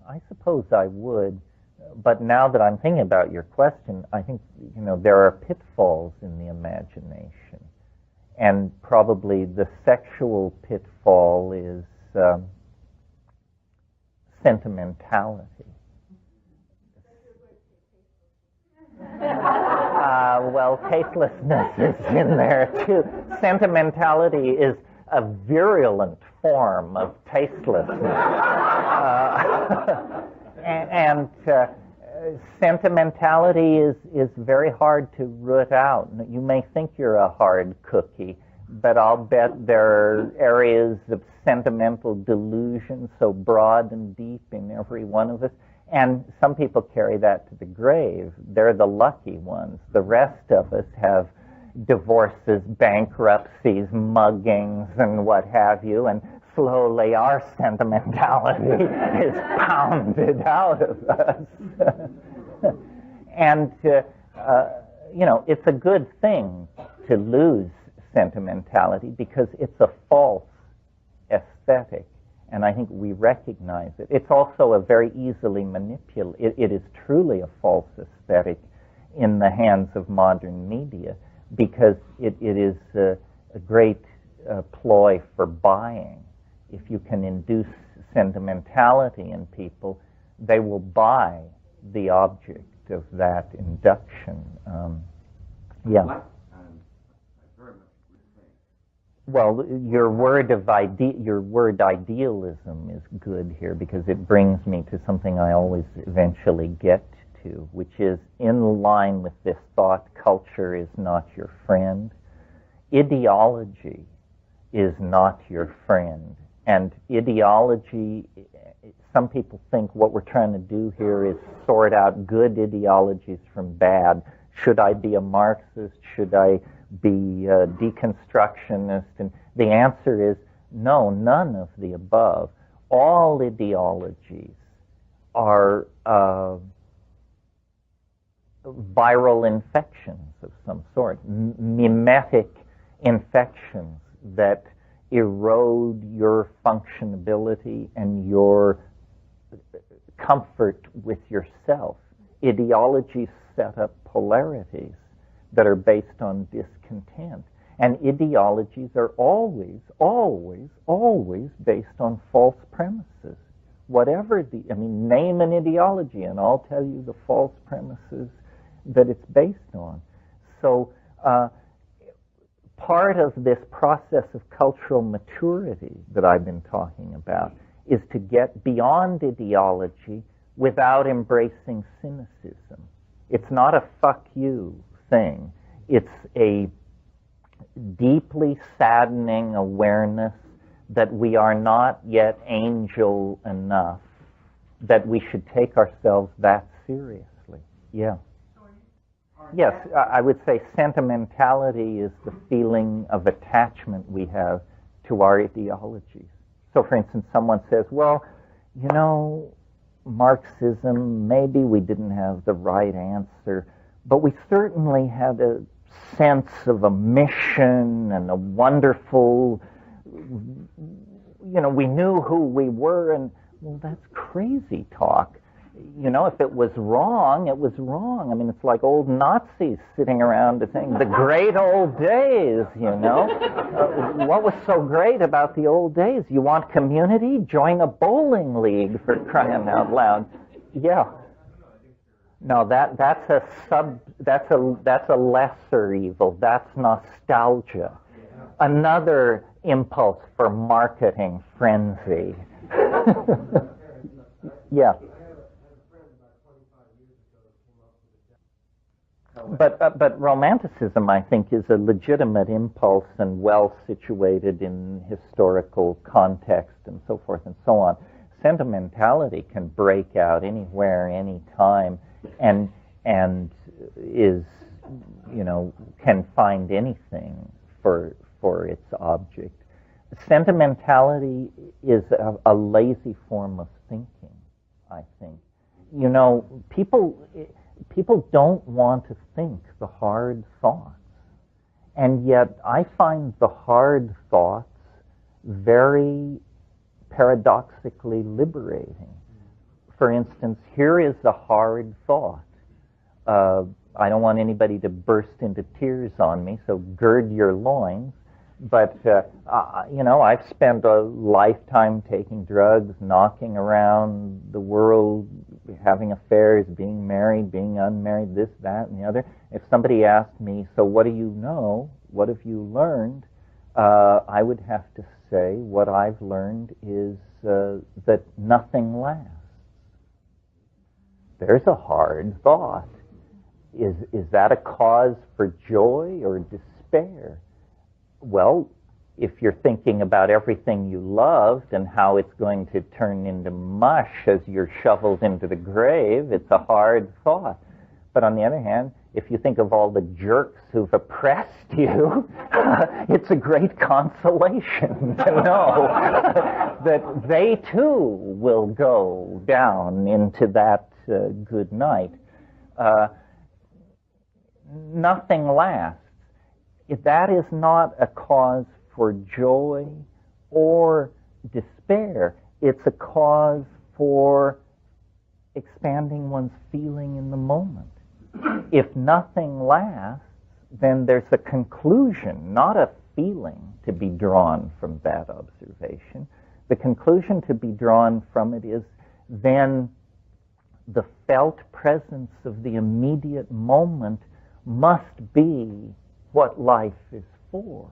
I suppose I would. But now that I'm thinking about your question, I think, there are pitfalls in the imagination. And probably the sexual pitfall is sentimentality. Well, tastelessness is in there too. Sentimentality is a virulent form of tastelessness. And sentimentality is very hard to root out. You may think you're a hard cookie, but I'll bet there are areas of sentimental delusion so broad and deep in every one of us. And some people carry that to the grave. They're the lucky ones. The rest of us have divorces, bankruptcies, muggings, and what have you, and slowly our sentimentality is pounded out of us. And, it's a good thing to lose sentimentality because it's a false aesthetic. And I think we recognize it. It's also a very easily manipulated, it is truly a false aesthetic in the hands of modern media because it is a great ploy for buying. If you can induce sentimentality in people, they will buy the object of that induction. Yeah. I very much agree. Well, your word idealism is good here because it brings me to something I always eventually get to, which is in line with this thought: culture is not your friend. Ideology is not your friend. And ideology, some people think what we're trying to do here is sort out good ideologies from bad. Should I be a Marxist? Should I be a deconstructionist? And the answer is no, none of the above. All ideologies are viral infections of some sort, mimetic infections that erode your functionability and your comfort with yourself. Ideologies set up polarities that are based on discontent. And ideologies are always, always, always based on false premises. whatever name an ideology and I'll tell you the false premises that it's based on. So part of this process of cultural maturity that I've been talking about is to get beyond ideology without embracing cynicism. It's not a fuck you thing. It's a deeply saddening awareness that we are not yet angel enough, that we should take ourselves that seriously. Yeah. Yes, I would say sentimentality is the feeling of attachment we have to our ideologies. So, for instance, someone says, well, you know, Marxism, maybe we didn't have the right answer, but we certainly had a sense of a mission and a wonderful, we knew who we were, and, well, that's crazy talk. If it was wrong, it was wrong. It's like old Nazis sitting around saying, the great old days, what was so great about the old days? You want community? Join a bowling league, for crying out loud. Yeah. No, that's a lesser evil. That's nostalgia. Another impulse for marketing frenzy. Yeah. But Romanticism, I think, is a legitimate impulse and well situated in historical context and so forth and so on. Sentimentality can break out anywhere, anytime, and is, can find anything for its object. Sentimentality is a lazy form of thinking, I think. People don't want to think the hard thoughts. And yet I find the hard thoughts very paradoxically liberating. For instance, here is a hard thought. I don't want anybody to burst into tears on me, so gird your loins. But, I've spent a lifetime taking drugs, knocking around the world, having affairs, being married, being unmarried, this, that, and the other. If somebody asked me, so what do you know? What have you learned? I would have to say what I've learned is that nothing lasts. There's a hard thought. Is that a cause for joy or despair? Well, if you're thinking about everything you loved and how it's going to turn into mush as you're shoveled into the grave, it's a hard thought. But on the other hand, if you think of all the jerks who've oppressed you, it's a great consolation to know that they too will go down into that good night. Nothing lasts. If that is not a cause for joy or despair, it's a cause for expanding one's feeling in the moment. If nothing lasts, then there's a conclusion, not a feeling, to be drawn from that observation. The conclusion to be drawn from it is then the felt presence of the immediate moment must be what life is for.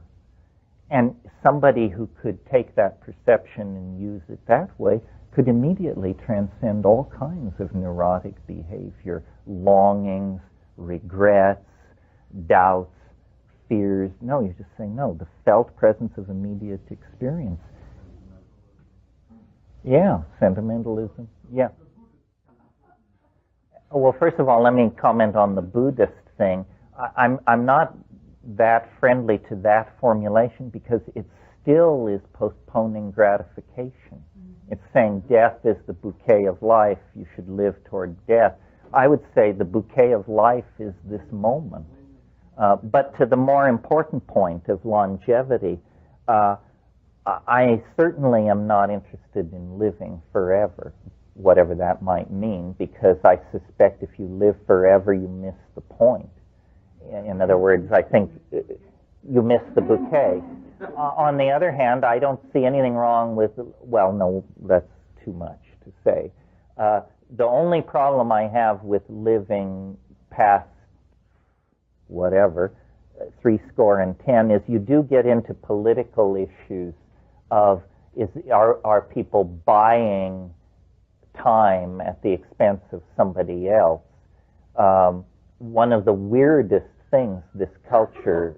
And somebody who could take that perception and use it that way could immediately transcend all kinds of neurotic behavior, longings, regrets, doubts, fears. No, you just say no, the felt presence of immediate experience. Yeah, sentimentalism. Yeah. Well, first of all, let me comment on the Buddhist thing. I'm not that friendly to that formulation because it still is postponing gratification. It's saying death is the bouquet of life. You should live toward death. I would say the bouquet of life is this moment. But to the more important point of longevity, I certainly am not interested in living forever, whatever that might mean, because I suspect if you live forever, you miss the point. In other words, I think you miss the bouquet. On the other hand, I don't see anything wrong with, well, no, that's too much to say. The only problem I have with living past whatever, 70 is you do get into political issues of are people buying time at the expense of somebody else. One of the weirdest things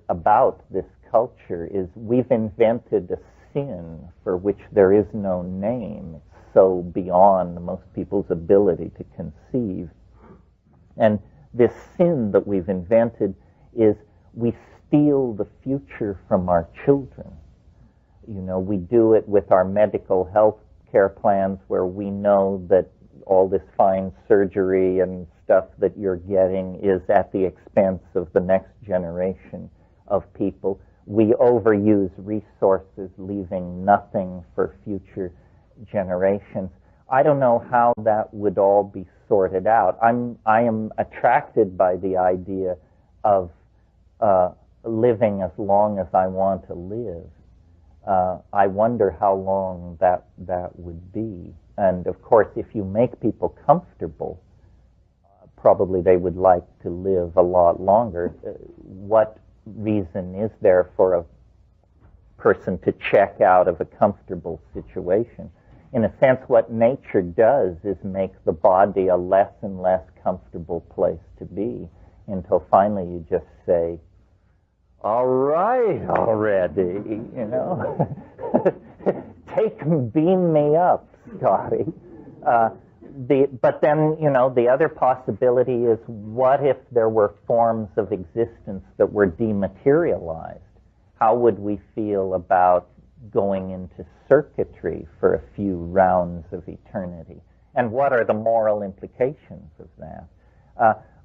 about this culture is we've invented a sin for which there is no name. It's so beyond most people's ability to conceive. And this sin that we've invented is we steal the future from our children. You know, we do it with our medical health care plans where we know that all this fine surgery and stuff that you're getting is at the expense of the next generation of people. We overuse resources, leaving nothing for future generations. I don't know how that would all be sorted out. I am attracted by the idea of living as long as I want to live. I wonder how long that would be. And of course, if you make people comfortable, probably they would like to live a lot longer. What reason is there for a person to check out of a comfortable situation? In a sense, what nature does is make the body a less and less comfortable place to be until finally you just say, all right already, you know. Beam me up, Scotty. But then, you know, the other possibility is, what if there were forms of existence that were dematerialized? How would we feel about going into circuitry for a few rounds of eternity? And what are the moral implications of that?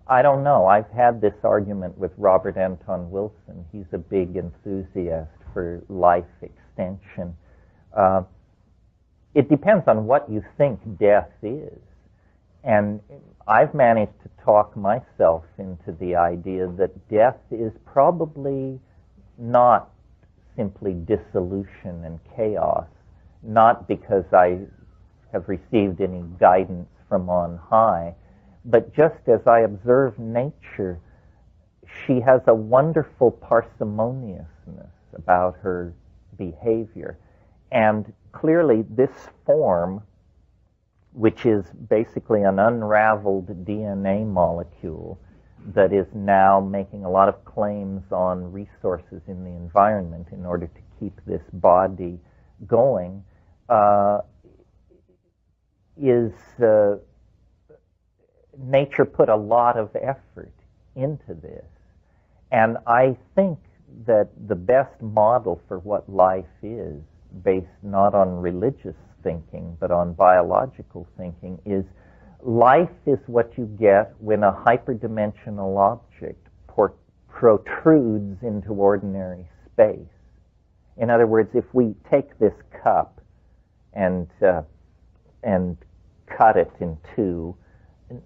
I don't know. I've had this argument with Robert Anton Wilson. He's a big enthusiast for life extension. It depends on what you think death is. And I've managed to talk myself into the idea that death is probably not simply dissolution and chaos, not because I have received any guidance from on high, but just as I observe nature, she has a wonderful parsimoniousness about her behavior. And clearly this form, which is basically an unraveled DNA molecule that is now making a lot of claims on resources in the environment in order to keep this body going, nature put a lot of effort into this. And I think that the best model for what life is, based not on religious thinking, but on biological thinking, is life is what you get when a hyperdimensional object protrudes into ordinary space. In other words, if we take this cup and cut it in two,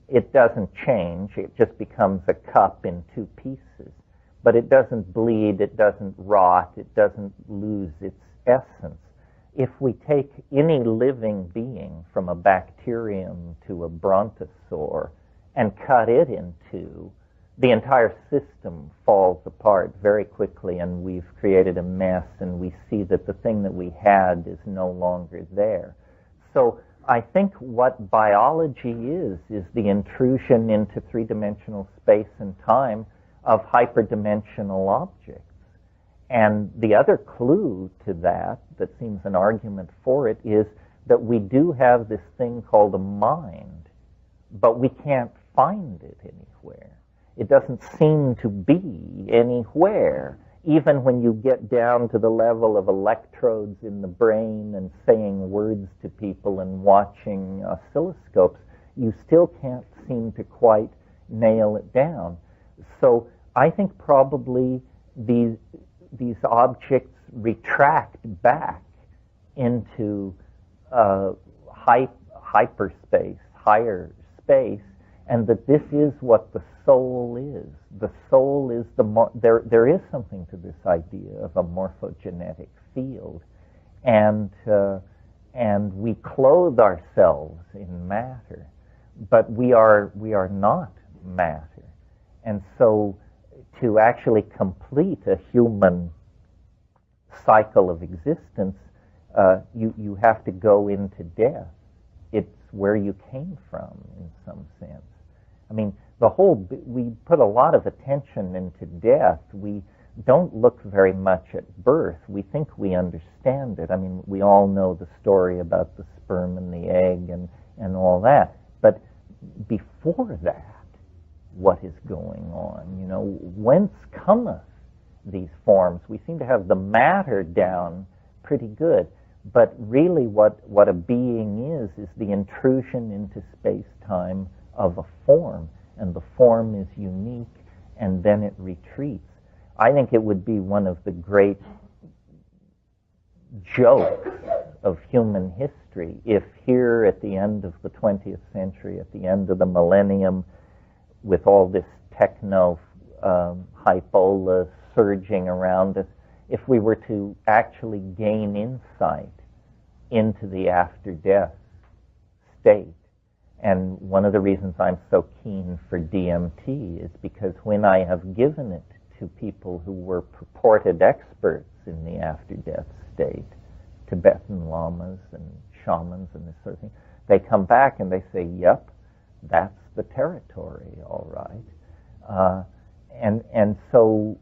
it doesn't change. It just becomes a cup in two pieces. But it doesn't bleed, it doesn't rot, it doesn't lose its essence. If we take any living being, from a bacterium to a brontosaur, and cut it in two, the entire system falls apart very quickly, and we've created a mess, and we see that the thing that we had is no longer there. So I think what biology is the intrusion into three-dimensional space and time of hyperdimensional objects. And the other clue to that seems an argument for it, is that we do have this thing called a mind, but we can't find it anywhere. It doesn't seem to be anywhere. Even when you get down to the level of electrodes in the brain and saying words to people and watching oscilloscopes, you still can't seem to quite nail it down. So I think probably these objects retract back into hyperspace, higher space, and that this is what the soul is. The soul is there is something to this idea of a morphogenetic field, and and we clothe ourselves in matter, but we are not matter. And so to actually complete a human cycle of existence, you have to go into death. It's where you came from, in some sense. I mean, we put a lot of attention into death. We don't look very much at birth. We think we understand it. I mean, we all know the story about the sperm and the egg and all that. But before that, what is going on? You know, whence cometh these forms? We seem to have the matter down pretty good. But really what a being is the intrusion into space-time of a form. And the form is unique, and then it retreats. I think it would be one of the great jokes of human history if here at the end of the 20th century, at the end of the millennium, with all this techno hypola surging around us, if we were to actually gain insight into the after-death state. And one of the reasons I'm so keen for DMT is because when I have given it to people who were purported experts in the after-death state, Tibetan lamas and shamans and this sort of thing, they come back and they say, yep, that's the territory, all right. And so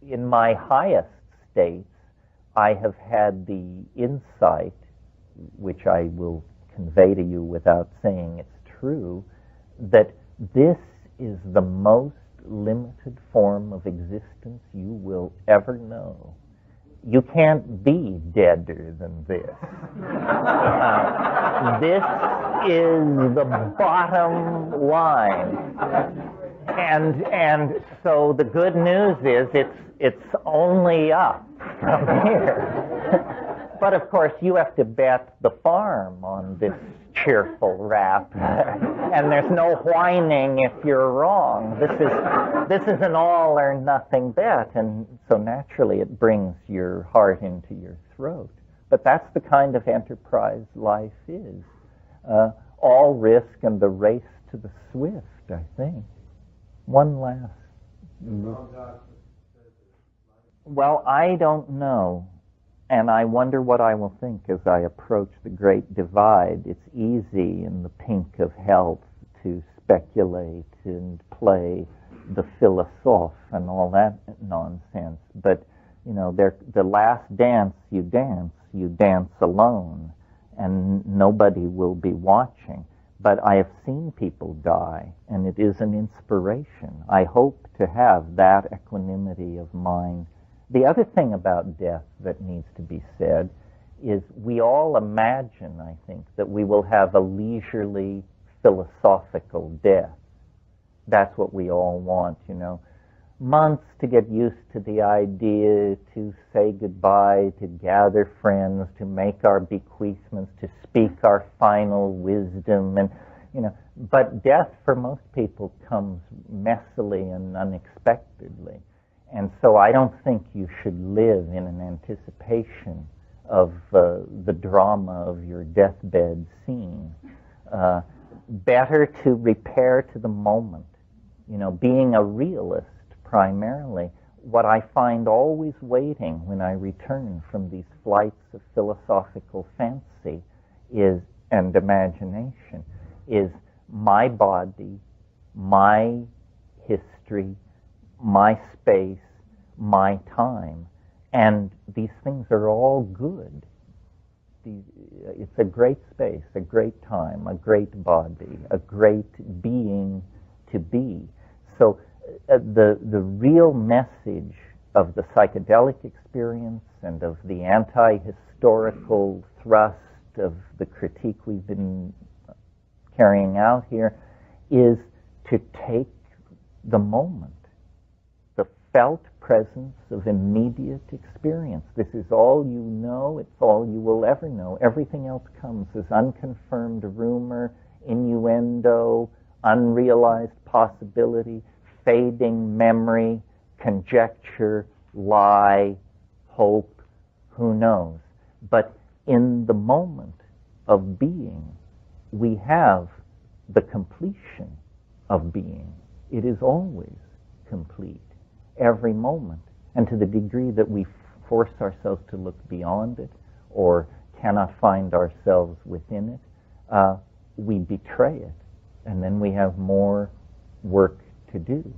in my highest states, I have had the insight, which I will convey to you without saying it's true, that this is the most limited form of existence you will ever know. You can't be deader than this. This is the bottom line. And so the good news is it's only up from here. But of course, you have to bet the farm on this cheerful rap, and there's no whining if you're wrong. This is an all or nothing bet, and so naturally it brings your heart into your throat. But that's the kind of enterprise life is. All risk and the race to the swift, I think. One last. Well, I don't know. And I wonder what I will think as I approach the great divide. It's easy in the pink of health to speculate and play the philosophe and all that nonsense. But, you know, the last dance you dance alone, and nobody will be watching. But I have seen people die, and it is an inspiration. I hope to have that equanimity of mind. The other thing about death that needs to be said is we all imagine, I think, that we will have a leisurely philosophical death. That's what we all want, you know. Months to get used to the idea, to say goodbye, to gather friends, to make our bequeathments, to speak our final wisdom, and, you know. But death for most people comes messily and unexpectedly. And so I don't think you should live in an anticipation of the drama of your deathbed scene. Better to repair to the moment. You know, being a realist primarily, what I find always waiting when I return from these flights of philosophical fancy and imagination is my body, my history, my space, my time, and these things are all good. It's a great space, a great time, a great body, a great being to be. So the real message of the psychedelic experience and of the anti-historical thrust of the critique we've been carrying out here is to take the moment, the felt presence of immediate experience. This is all you know, it's all you will ever know. Everything else comes as unconfirmed rumor, innuendo, unrealized possibility, fading memory, conjecture, lie, hope, who knows. But in the moment of being, we have the completion of being. It is always complete, every moment. And to the degree that we force ourselves to look beyond it or cannot find ourselves within it, we betray it. And then we have more work to do.